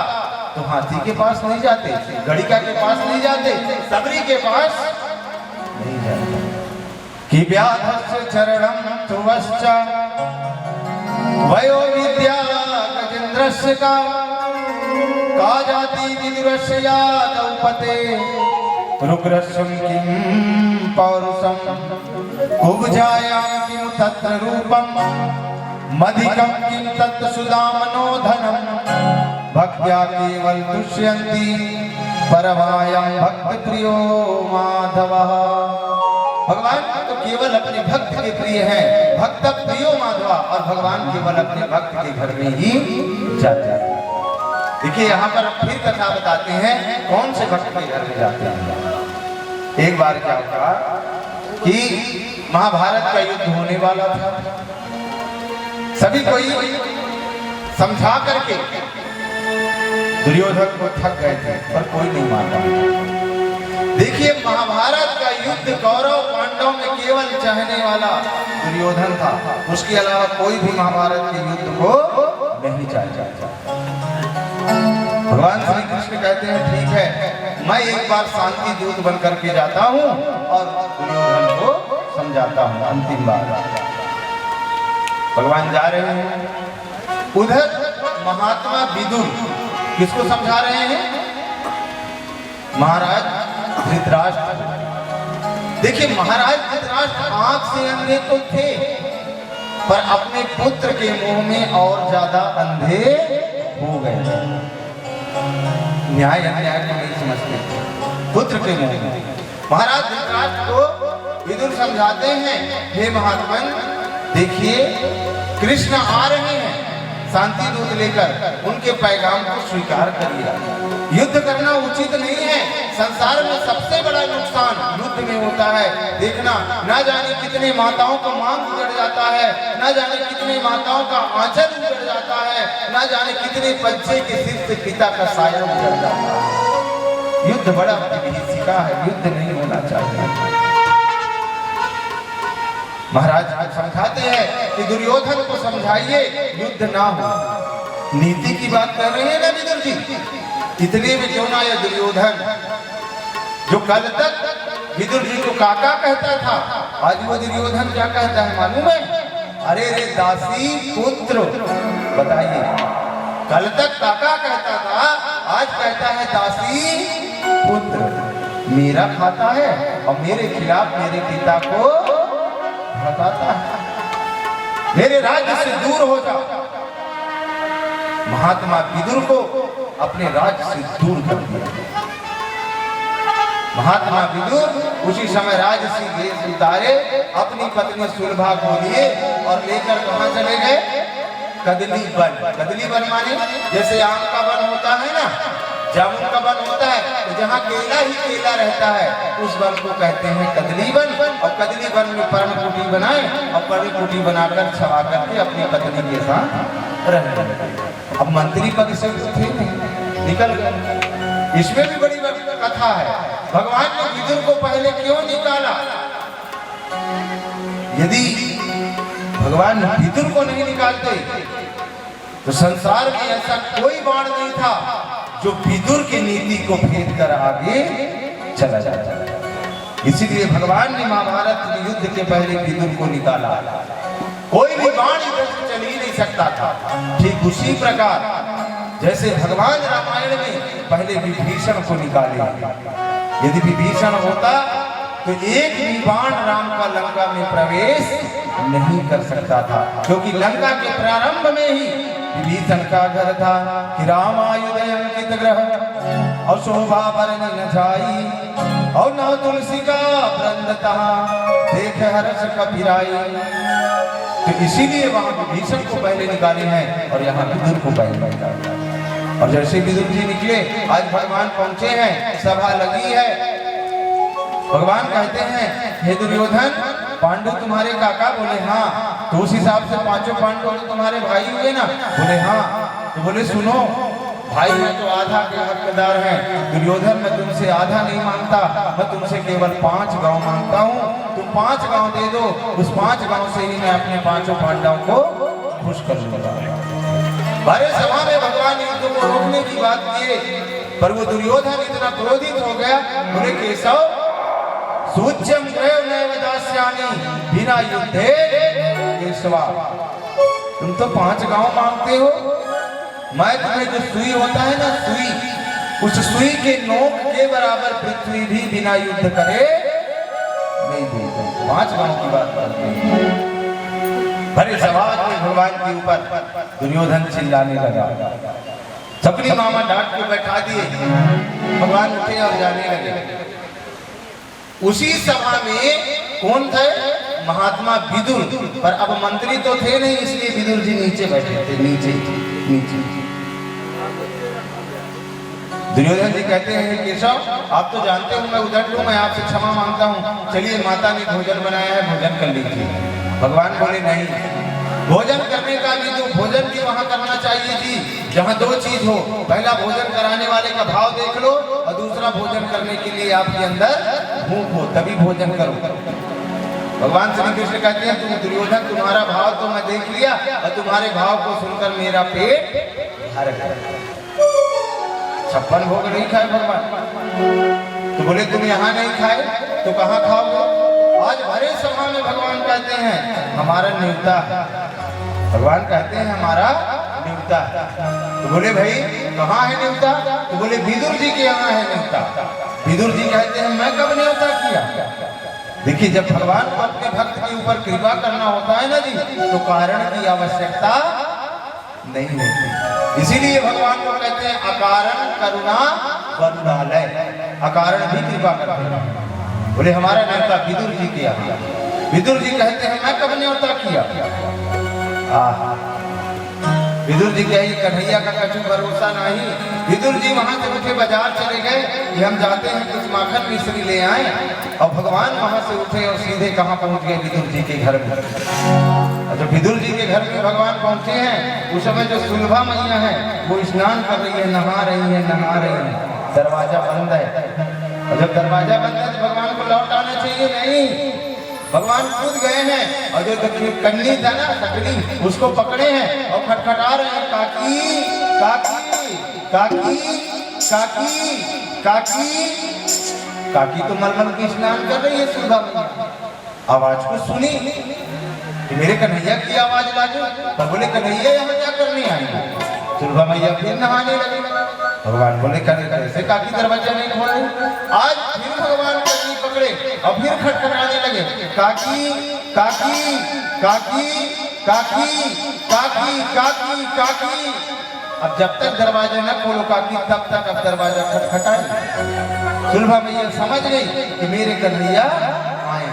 तो हाथी के पास नहीं जाते, गड़िका के पास नहीं जाते, सबरी के पास नहीं जाते। कि व्याधस्य चरणं तुवश्च वयो विद्या गजेन्द्रस्य का का जाति विदुरस्य यादवपते रुग्रस्यं किं पौरुषं कुब्जायां किं तत्र रूपं मधिकं किं तत् सुदामनो धनं भक्त्या केवल तुष्यन्ति परमायं भक्त प्रियो माधवः। भगवान तो केवल अपने भक्त के प्रिय हैं, भक्त प्रियो माधवा, और भगवान केवल अपने भक्त के घर में ही जाते हैं। देखिए यहाँ पर फिर कथा बताते हैं कौन से भक्त के घर में जाते हैं। एक बार क्या हुआ कि महाभारत का युद्ध होने वाला था, सभी कोई समझा करके दुर्योधन को थक गए थे पर कोई नहीं माना। देखिए महाभारत का युद्ध कौरव पांडव में केवल चाहने वाला दुर्योधन था, उसके अलावा कोई भी महाभारत के युद्ध को नहीं चाहता। भगवान श्री कृष्ण कहते हैं ठीक है, मैं एक बार शांति दूत बन करके जाता हूँ और दुर्योधन को समझाता हूँ अंतिम बार। भगवान जा रहे हैं, उधर महात्मा विदुर किसको समझा रहे हैं? महाराज धृतराष्ट्र। देखिए महाराज धृतराष्ट्र आंख से अंधे तो थे पर अपने पुत्र के मुंह में और ज्यादा अंधे हो गए। न्याय अन्याय को नहीं समझते, पुत्र के मुंह में। महाराज धृतराष्ट्र को विदुर समझाते हैं, हे महात्मन देखिए कृष्ण आ रहे हैं शांति दूत लेकर, उनके पैगाम को स्वीकार करिए। युद्ध करना उचित नहीं है, संसार में सबसे बड़ा नुकसान युद्ध में होता है। देखना ना जाने कितने माताओं का मांग उजड़ जाता है, ना जाने कितने माताओं का आंचल उजड़ जाता है, ना जाने कितने बच्चे के सिर से पिता का साया उजड़ जाता है। युद्ध बड़ा विभीषिका है, युद्ध नहीं होना चाहिए। महाराज समझाते हैं कि दुर्योधन को समझाइए युद्ध ना हो। नीति की बात कर रहे हैं ना विदुर जी, इतने में क्यों ना यह दुर्योधन जो कल तक विदुर जी को काका कहता था, आज वो दुर्योधन क्या कहता है मालूम है? अरे रे दासी पुत्र। बताइए, कल तक काका कहता था, आज कहता है दासी पुत्र। मेरा खाता है और मेरे खिलाफ मेरे पिता को बताता है, मेरे राज्य से दूर हो जा। महात्मा विदुर को अपने राज्य से दूर कर दिया। महात्मा विदुर उसी समय राज्य से वेश उतारे, अपनी पत्नी सुलभा को लिए और लेकर कहां चले गए? कदली वन। कदली वन माने जैसे आम का वन होता है ना, जामुन का वन होता है, तो जहाँ केला ही केला रहता है उस वन को कहते हैं कदली वन। और कदली वन में पर्ण कुटी बनाए और पर्ण कुटी बनाकर छवा करके अपनी पत्नी के साथ रह गए। अब मंत्री पद से थे निकल गए। इसमें भी बड़ी कथा है, भगवान ने विदुर को पहले क्यों निकाला? यदि भगवान विदुर को नहीं निकालते तो संसार में ऐसा कोई बाण नहीं था जो विदुर की नीति को भेद कर आगे चला जाता। इसीलिए भगवान ने महाभारत युद्ध के पहले विदुर को निकाला। कोई भी बाण इधर से चल ही नहीं सकता था। ठीक उसी प्रकार जैसे भगवान रामायण में पहले विभीषण को निकाले। यदि विभीषण होता तो एक भी बाण राम का लंका में प्रवेश नहीं कर सकता था, क्योंकि लंका के प्रारंभ में ही विभीषण का घर था कि राम आयुध अंकित ग्रह और शोभा बरनी न जाई और न तुलसी का वृंद तहा देख हर्ष कबीराई। तो इसीलिए वहां विभीषण को पहले निकाले हैं और यहाँ विदुर को पहले निकाले। और जैसे विदुर जी निकले, आज भगवान पहुंचे हैं, सभा लगी है। भगवान कहते हैं, हे दुर्योधन पांडु तुम्हारे काका? बोले हाँ। तो उस हिसाब से पांचों पांडु तुम्हारे भाई हुए ना? बोले हाँ। तो बोले सुनो भाई, मैं तो आधा के हकदार हैं। दुर्योधन मैं तुमसे आधा नहीं मांगता, मैं तुमसे केवल 5 गांव मांगता हूँ। तुम 5 गांव दे दो, उस 5 गांव से ही मैं अपने पांचों पांडवों को खुश कर लूंगा। भरे सभा में भगवान युद्ध को रोकने की बात किए, पर वो दुर्योधन इतना क्रोधित हो गया। बोले केशव सूच्यम ग्रह नैव दास्यामि बिना युद्धे केशवा। तुम तो 5 गांव मांगते हो, मैं तुम्हें जो सुई होता है ना, सुई, उस सुई के नोक के बराबर पृथ्वी भी बिना युद्ध करे नहीं दूंगा। 5 गांव की बात करते हैं। भरे समाज में भगवान के ऊपर दुर्योधन चिल्लाने लगा। सबरी मामा डांट के बैठा दिए, भगवान उठे और जाने लगे। उसी सभा में कौन थे? महात्मा विदुर। पर अब मंत्री तो थे नहीं, इसलिए विदुर जी नीचे बैठे थे, नीचे। दुर्योधन जी कहते हैं, केशव आप तो जानते हो मैं उधर लूं, मैं आपसे क्षमा मांगता हूं, चलिए माता ने भोजन बनाया है, भोजन कर लीजिए। भगवान बोले नहीं, भोजन करने का भी तो भोजन भी वहां करना चाहिए जी जहां 2 चीज हो। पहला भोजन कराने वाले का भाव देख लो, और दूसरा भोजन करने के लिए आपके अंदर भूख हो, तभी भोजन करो। भगवान श्री कृष्ण कहते हैं, तुम दुर्योधन तुम्हारा भाव तो मैं देख लिया, और तुम्हारे भाव को सुनकर मेरा पेट भर गया। 56 भोग नहीं खाए भगवान, तो बोले तुम यहाँ नहीं खाए तो कहाँ खाओगे? आज भरे सभा में भगवान कहते हैं हमारा न्योता, भगवान कहते हैं हमारा न्योता। तो बोले भाई कहाँ है न्योता? तो बोले विदुर जी के यहाँ है न्योता। विदुर जी कहते हैं मैं कब न्योता किया? देखिए, जब भगवान को अपने भक्त के ऊपर कृपा करना होता है ना जी, तो कारण की आवश्यकता नहीं होती। इसीलिए भगवान को कहते हैं अकारण करुणा वरुणालय, अकारण भी कृपा करते हैं। बोले हमारा न्योता विदुर जी किया। विदुर जी कहते हैं मैं कब न्योता किया? विदुर जी क्या, ये कन्हैया का कछु भरोसा नहीं। विदुर जी वहां से उठे बाजार चले गए कि हम जाते हैं कुछ माखन मिश्री ले आए, और भगवान वहां से उठे और सीधे कहां पहुंच गए? विदुर जी के घर में। और जब विदुर जी के घर में भगवान पहुंचे हैं, उस समय जो सुलभा मैया है वो स्नान कर रही है, नहा रही है, दरवाजा बंद है। और जब दरवाजा बंद है तो भगवान को लौट आना चाहिए, नहीं, भगवान कूद गए हैं, और जो कन्नी था ना, सकरी, उसको पकड़े हैं और खटखटा रहे हैं, काकी काकी काकी काकी काकी। काकी तो मलमल की स्नान कर रही है सुलभा मैया। आवाज को सुनी कि मेरे कन्हैया की आवाज लागे, तो बोले कन्हैया यहाँ क्या करने आई? सुलभा मैया फिर नहाने लगे। भगवान बोले कैसे काकी दरवाजा नहीं खोले? आज फिर भगवान कन्नी पकड़े और फिर खटखटाने लगे, काकी काकी काकी काकी काकी काकी काकी। अब जब तक दरवाजा न खोलो काकी, तब तक अब दरवाजा खटखटाए। सुलभा मैया समझ गई कि मेरे कन्हैया आए।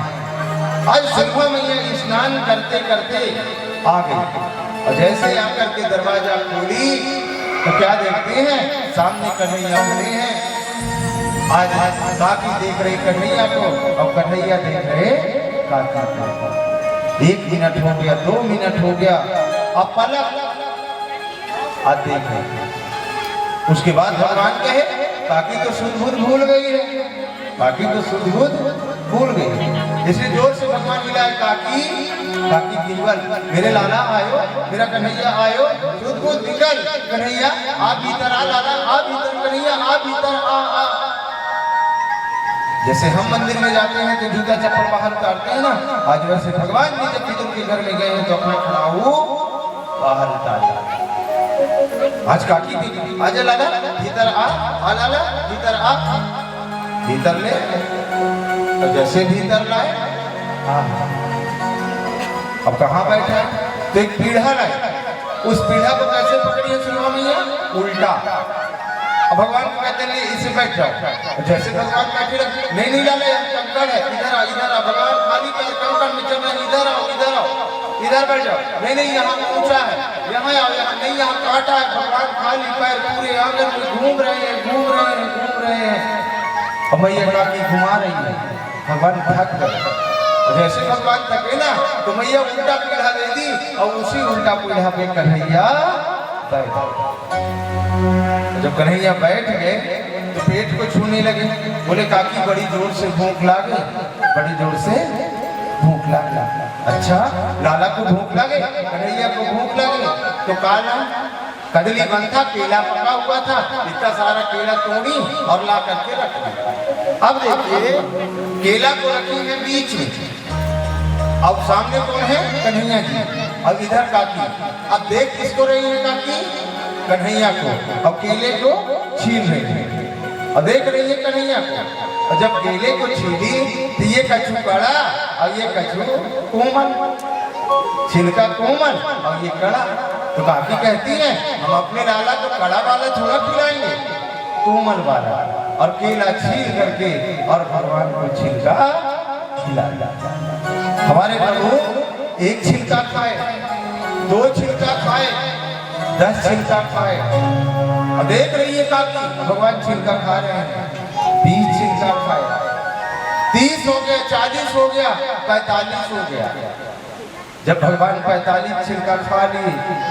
आज सुलभा मैया स्नान करते करते आ गई, और जैसे आकर के दरवाजा खोली तो क्या देखते हैं? सामने कन्हैया खड़े हैं। आज काकी देख रही कन्हैया को, और कन्हैया देख रहे काकी को। 1 मिनट हो गया, 2 मिनट हो गया, अब पलक आज देखे। उसके बाद भगवान कहे काकी तो सुध-बुध भूल गई है, काकी तो सुध-बुध भूल गई। इसलिए जोर से भगवान मिला, काकी काकी केवल मेरे लाला आयो, मेरा कन्हैया आयो, सुध-बुध निकल कन्हैया, आप भीतर आ लाला, आप भीतर कन्हैया, आप भीतर आ। जैसे हम मंदिर में जाते हैं तो जूता चप्पल बाहर उतारते हैं ना, आज वैसे भगवान जी जब विदुर के घर में गए हैं तो अपना खड़ाऊ बाहर उतार। आज काकी भी आजा लाला, भीतर आ लाला, भीतर आ, भीतर ले। तो जैसे भीतर लाए, अब कहाँ बैठा है? तो एक पीढ़ा लाए, उस पीढ़ा को कैसे पकड़ी है सुलभा मैया? उल्टा। अब भगवान को कहते हैं इसे बैठ जाओ। जैसे भगवान बैठे रहे, नहीं लाले कंकड़ है, इधर आ भगवान, खाली पैर कंकड़ में चल रहे, इधर आओ, इधर बैठ जाओ। नहीं यहाँ ऊंचा है, यहाँ आओ, यहाँ नहीं, यहाँ काटा है। भगवान खाली पैर पूरे आंगन में घूम रहे हैं। और मैया काकी घुमा रही है, भगवान थक गए। जैसे भगवान थके ना तो मैया उल्टा पीढ़ा दे दी, और उसी उल्टा पीढ़ा पे कन्हैया बैठ। जब कन्हैया बैठ गए तो पेट को छूने लगे। बोले काकी बड़ी जोर से भूख लागे, बड़ी जोर से भूख लागे। अच्छा, लाला को भूख लगे, कन्हैया को भूख लगे, तो काला कदली बनता, केला पका हुआ था, इतना सारा केला तोड़ी और ला करके रख दिया। अब देखिए केला को रखी है बीच में, अब सामने कौन है? कन्हैया जी, अब इधर काकी। अब देख किसको रही है काकी? कन्हैया को और केले को छीन रही है और देख रही है कन्हैया को। और जब केले को छीनी तो ये कछु कड़ा और ये कछु कोमल, छिलका कोमल और ये कड़ा। तो काकी कहती है हम अपने लाला को कड़ा वाला थोड़ा खिलाएंगे, कोमल वाला, और केला छील करके और भगवान को छिलका खिलाया। हमारे प्रभु एक छिलका खाए, 2 छिलका खाए, 10 छिलका खाए। और देख रही है काकी भगवान छिलका खा रहे हैं, 20 छिलका खाए, 30 हो गया, 40 हो गया, 45 हो गया। जब भगवान 45 छिलका खा ली,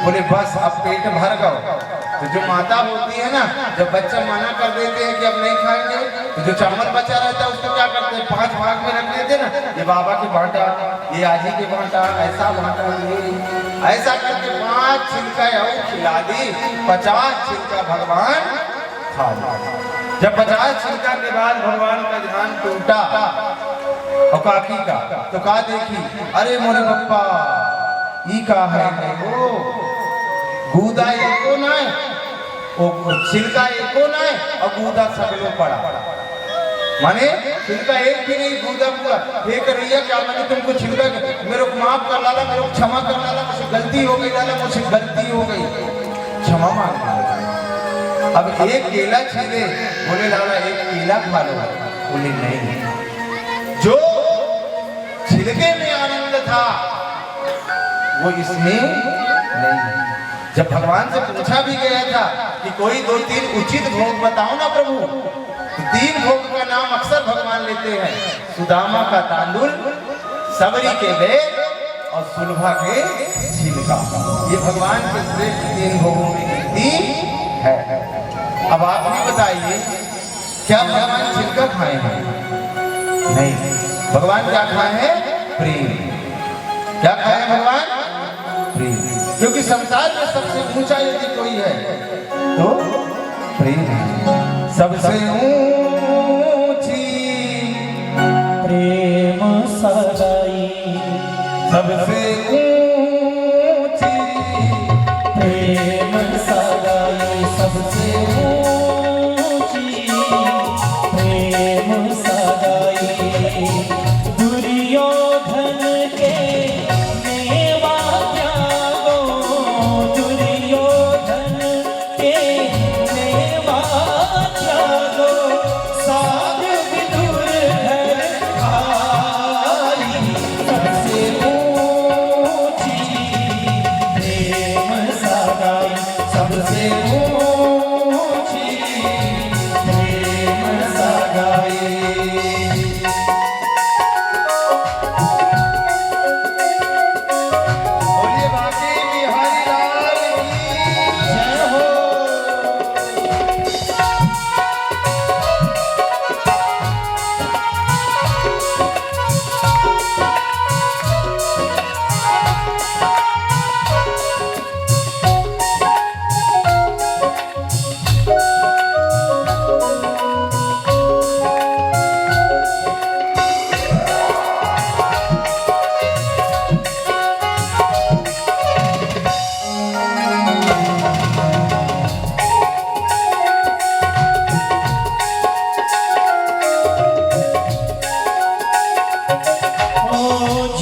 बोले बस अब पेट भर गया। तो जो माता होती है ना, जब बच्चा मना कर देते हैं कि अब नहीं खाएंगे, तो जो चावल बचा रहता है उसको क्या करते हैं, 5 भाग में रख देते ना, ये बाबा के बांटा, ये आजी के बांटा, ऐसा बांटा, ये ऐसा करके 5 छिलका और खिला दी, 50 छिलका भगवान खा लिया। जब 50 छिलका के बाद भगवान का ध्यान टूटा और काकी का, तो कहा देखी, अरे मोरे पप्पा ई का है वो गूदा एको नहीं, वो छिलका एको नहीं और गूदा सगलो पड़ा। माने छिलका एक भी नहीं, गूदा पूरा फेंक रही है। क्या मैंने तुमको छिलका, मेरे को माफ कर लाला, मेरे को क्षमा कर लाला, मुझसे गलती हो गई लाला, मुझसे गलती हो गई, क्षमा मांग लो। अब एक केला छीले, बोले लाला एक केला खा लो, बोले नहीं, जो छिलके में आनंद था वो इसमें नहीं। जब भगवान से पूछा भी गया था कि कोई 2-3 उचित भोग बताओ ना प्रभु, तो 3 भोग का नाम अक्सर भगवान लेते हैं, सुदामा का तांदुल, सबरी के बेर और सुलभा के छिलका। ये भगवान के श्रेष्ठ 3 भोगों में गिनती है। अब आप भी बताइए, क्या भगवान छिलका खाए हैं? नहीं, भगवान क्या खाए हैं? प्रेम। क्या खाए हैं भगवान? प्रेम। क्योंकि संसार में सबसे ऊंचा यदि कोई है तो प्रेम है। सबसे ऊंची प्रेम सगाई, सबसे ऊंची प्रेम सगाई, सबसे ऊंची प्रेम सगाई। दुर्योधन के मेवा त्यागो, दुर्योधन के मेवा त्यागो, साध विदुर घर आई। सबसे ऊंची प्रेम सगाई, सबसे ऊंची प्रेम सगाई। बोलिए बाकी बिहारी लाल की जय हो।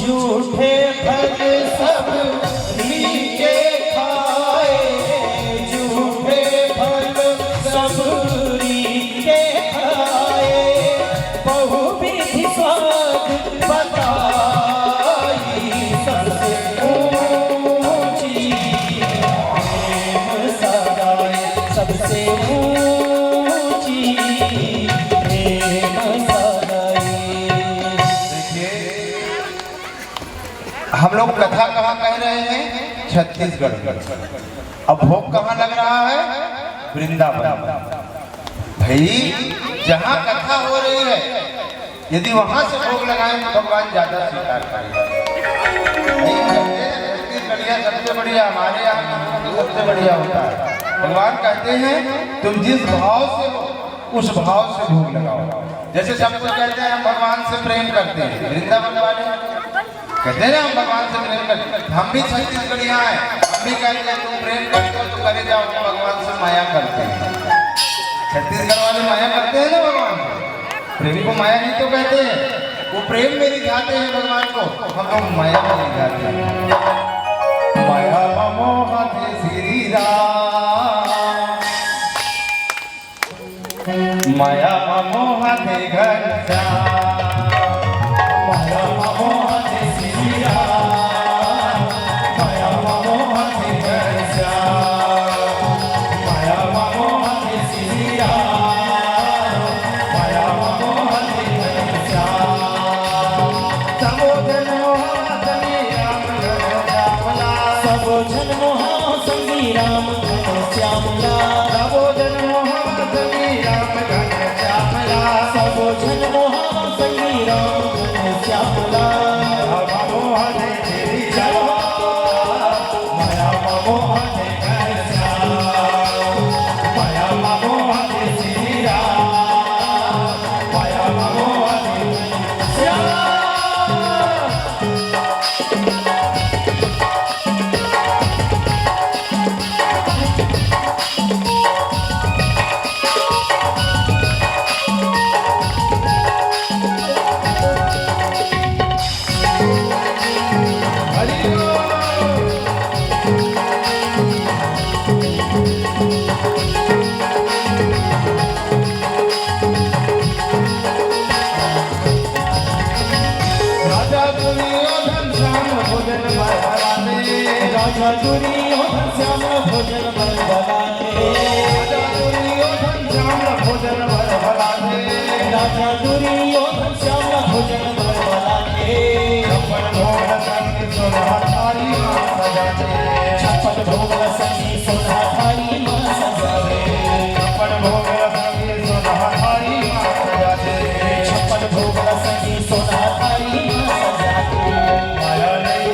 झूठे फल सब लीके खाए, झूठे फल सब लीके खाए। बहुविधि स्वाद बताई, सबसे ऊंची प्रेम सगाई, सबसे ऊंची प्रेम सगाई। हम लोग कथा कहाँ कह रहे हैं? छत्तीसगढ़। अब भोग कहाँ लग रहा है? वृंदावन। भाई जहाँ कथा हो रही है, यदि वहां से भोग लगाए तो भगवान ज्यादा स्वीकार करेगा। बढ़िया, सबसे बढ़िया हमारे यहाँ सबसे बढ़िया होता है। भगवान कहते हैं तुम जिस भाव से हो उस भाव से भोग लगाओ। जैसे सब कुछ कहते हैं हम भगवान से प्रेम करते हैं, वृंदावन वाले कहते हैं ना हम भगवान से प्रेम करते, हम भी छत्तीसगढ़िया हैं, हम भी कहते हैं तुम प्रेम करते हो तो करे जाओ, भगवान से माया करते हैं। छत्तीसगढ़ वाले माया करते हैं ना भगवान को, प्रेमी को माया नहीं तो कहते हैं, वो प्रेम में रिझाते हैं भगवान को, हम लोग माया में रिझाते हैं। माया मोह श्री राम, माया मोह घर जा, माया मोह श्री राम, माया मोह घर जा, माया मोह श्री राम, माया मोह घर जा। सबो जन मोह संगी राम घन श्यामला, सबो जन मोह संगी राम घन श्यामला, सबो जन मोह संगी राम घन श्यामला, सबो जन मोह संगी राम घन श्यामला। माया मोह श्री राम, माया मोह घर जा, माया मोह श्री राम, माया मोह श्याम। राजा दुर्योधन श्याम भोजन बरबलाते, राजा दुर्योधन श्याम भोजन बरबलाते, राजा दुर्योधन श्याम भोजन बरबलाते, राजा दुर्योधन श्याम भोजन बरबलाते। छप्पन भोग संग सोलह थारी मां सजाते, छप्पन भोग संगी सोलह थारी मां सजावे, छप्पन भोग संग सोलह थारी मां सजाते, छप्पन भोग संगी सोलह थारी मां सजावे। माया नहीं,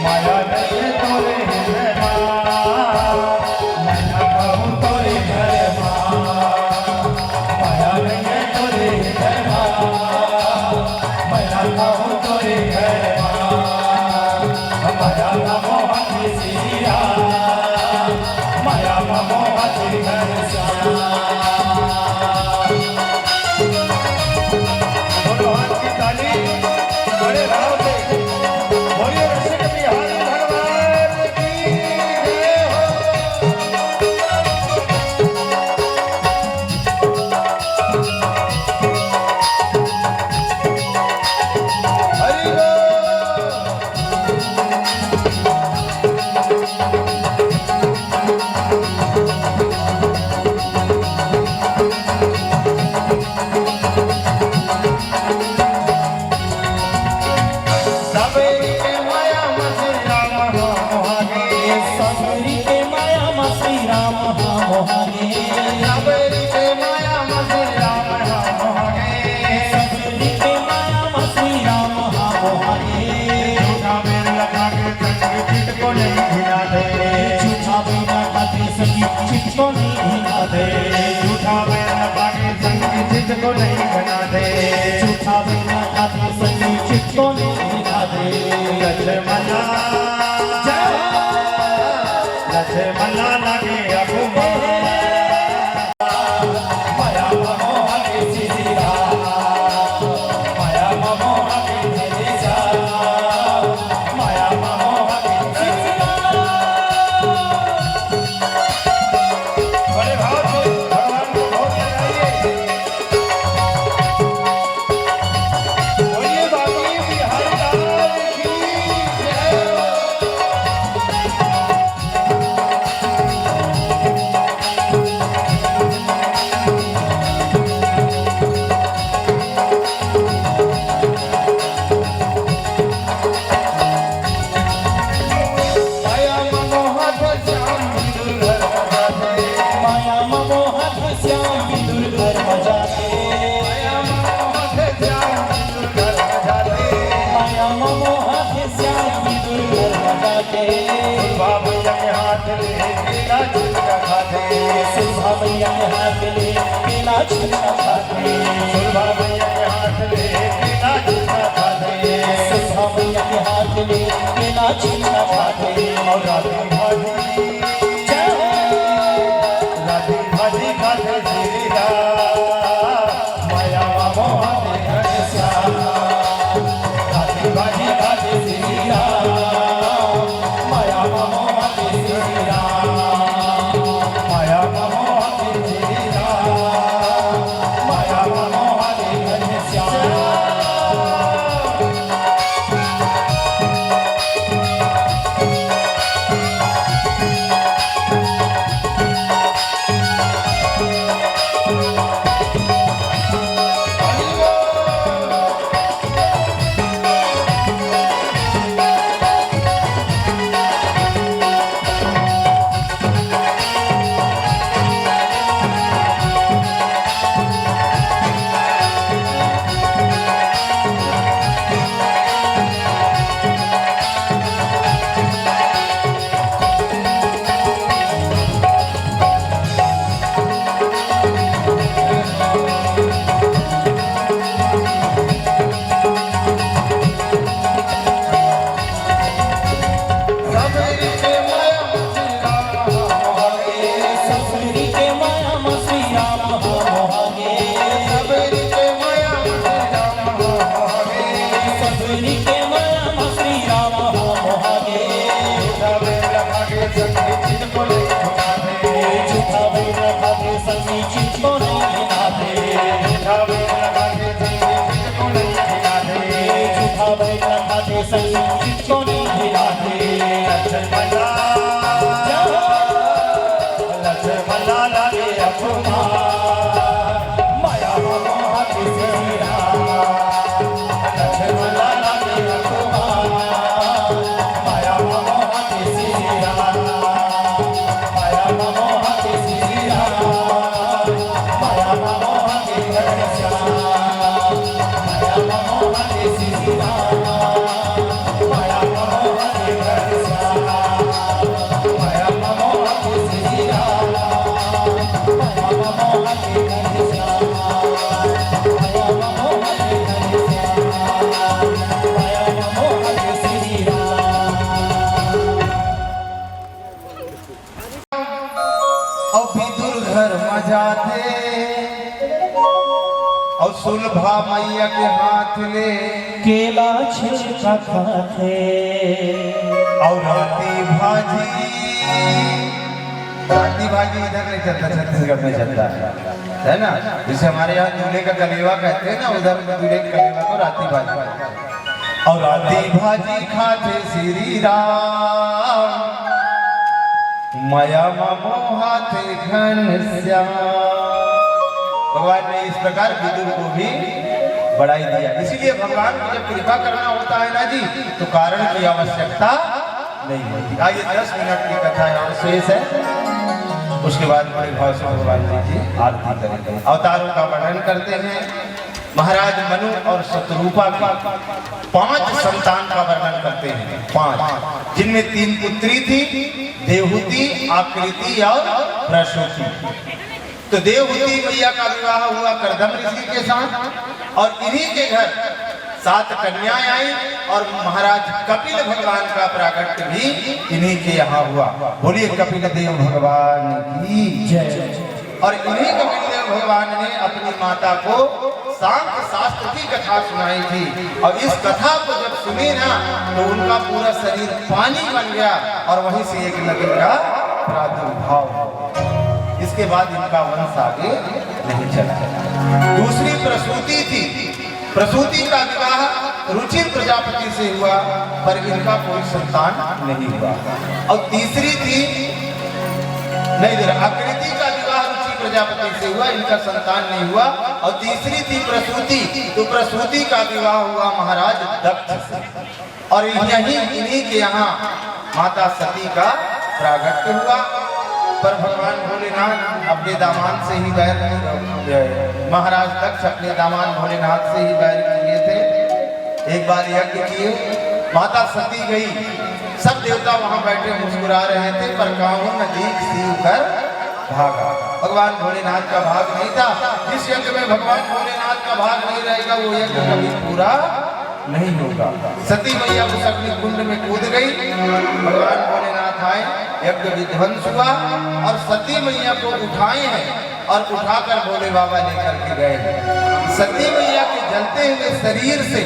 माया नहीं तोरे हृदय मां, मैं न कहूँ तोरे घर मां, माया नहीं तोरे हृदय मां, मैं न कहूँ तोरे घर मां, माया मोह श्री राम, माया मोह श्री घर श्याम। दोनों हाथ की ताली बड़े भाव से बोलिए, रसिक बिहारी भगवान की जय हो। हरि बोल। सबरी के माया में श्री राम मोहागे, सबरी के माया में श्री राम मोहागे, सबरी के माया में श्री राम मोहागे, सबरी के माया में श्री राम मोहागे। झूठा बेर लगा के संग चित को नहीं घिना दे, झूठा बिना खाते सखी चित को नहीं घिना दे, झूठा बेर लगा के संग चित को नहीं घिना दे, झूठा बिना खाते सखी चित को नहीं घिना दे। लक्ष्मणा लक्ष्मणा लगे अपमान, माया मोह श्री राम, माया मोह श्री राम, माया मोह श्री राम। बड़े भाव से भगवान को भोग लगाइए। बोलिए बाकी बिहारी लाल की जय हो। के हाथ ले केला छिलका खाते, सुधा मैया के हाथ ले केला छिलका खाते, सुधा मैया के हाथ ले केला छिलका खाते। और राधी भाजी जय हो राधी भाजी खाते श्री राम माया मोहन घनश्याम। राधी भाजी खाते श्री राम, माया मोहते श्री राम, माया मोहन श्री राम माया मोहते घनश्याम। सबरी के माया में श्री राम मोहागे, सबरी के माया में श्री राम मोहागे। झूठा बैल रखा के संगी जिनको नहीं नाथे, झूठा बैल रखा के संगी जिनको नहीं नाथे। लक्ष्मण लागे अकुमार माया मोहते श्री राम, लक्ष्मण लागे अकुमार माया मोहते श्री राम, माया मोहते श्री राम, माया मोहते घनश्याम, माया मोहते श्री राम, माया मोहते घनश्याम, माया मोहते श्री राम, माया मोहते घनश्याम, माया मोहते घनश्याम, माया मोहते श्री राम। और विदुर घर में जाते और सुलभा मैया के हाथ ले केला छिलका खाते, और राती भाजी इधर नहीं चलता, छत्तीसगढ़ में चलता है ना। जैसे हमारे यहाँ दूल्हे का कलेवा कहते हैं ना, उधर दूल्हे के कलेवा को राती भाजी। और राती भाजी खाते श्री राम, माया मोहाते घनश्याम। भगवान ने इस प्रकार विदुर को भी बढ़ाई दिया। इसीलिए भगवान को जब कृपा करना होता है ना जी, तो कारण की आवश्यकता नहीं होती। आइए 10 मिनट की कथा यहाँ शेष है, उसके बाद बड़े भाव से भगवान जी की आरती करेंगे। अवतारों का वर्णन करते हैं। महाराज मनु और शतरूपा की 5 संतान का वर्णन करते हैं। 5, जिनमें 3 पुत्री थी, देवहूति, आकृति और प्रसूति। तो देवहूति मैया का विवाह हुआ कर्दम ऋषि के साथ, और इन्हीं के घर 7 कन्याएं आई, और महाराज कपिल भगवान का प्राकट्य भी इन्हीं के यहाँ हुआ। बोलिए कपिल देव भगवान की जय। और इन्हीं कपिल देव भगवान ने अपनी माता को सांख्य शास्त्र की कथा सुनाई थी, और इस कथा को जब सुनी ना, तो उनका पूरा शरीर पानी बन गया, और वहीं से एक नदी का प्रादुर्भाव। इसके बाद इनका वंश आगे नहीं चला। दूसरी प्रसूति थी। प्रसूति का विवाह रुचिर प्रजापति से हुआ, पर इनका कोई संतान नहीं हुआ। और तीसरी थी आकृति का विवाह रुचि प्रजापति से हुआ, इनका संतान नहीं हुआ। और तीसरी थी प्रसूति, तो प्रसूति का विवाह हुआ महाराज दक्ष से, और यही इन्हीं के यहाँ माता सती का प्रागट्य हुआ। पर भगवान भोलेनाथ अपने दामाद से ही बैर, महाराज दक्ष अपने दामाद भोलेनाथ से ही बैर किए थे। एक बार यज्ञ किए, माता सती गई, सब देवता वहां बैठे मुस्कुरा रहे थे, पर काहू नदीक सीव कर भागा। भगवान भोलेनाथ का भाग नहीं था। जिस यज्ञ में भगवान भोलेनाथ का भाग नहीं रहेगा वो यज्ञ कभी पूरा नहीं होगा। सती मैया उस अग्नि कुंड में कूद गई, भगवान भोलेनाथ आए, यज्ञ विध्वंस हुआ और सती मैया को उठाए हैं और उठाकर भोले बाबा लेकर के गए। सती मैया के जलते हुए शरीर से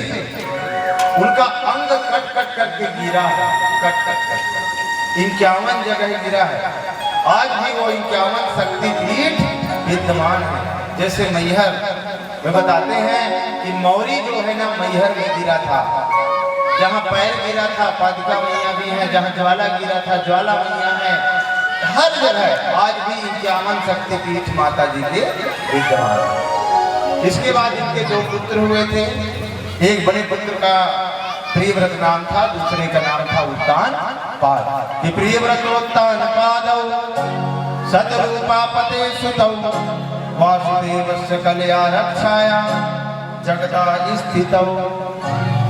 उनका अंग कट कट करके गिरा है, कट कट कर 51 जगह गिरा है। आज भी वो 51 शक्तिपीठ विद्यमान है। जैसे मैहर में बताते हैं कि मौरी जो है ना मैहर में गिरा था, जहाँ पैर गिरा था पादुका मैया भी है, जहाँ ज्वाला गिरा था ज्वाला मैया है। हर जगह आज भी 51 शक्तिपीठ माता जी के विद्यमान है। इसके बाद इनके 2 पुत्र हुए थे। एक बड़े पुत्र का प्रियव्रत नाम था, दूसरे का नाम था उत्तान पाद। ये प्रियव्रत उत्तान पादौ सतरूपापते सुतौ वासुदेवस्य कल्या रक्षाया जगदा स्थितौ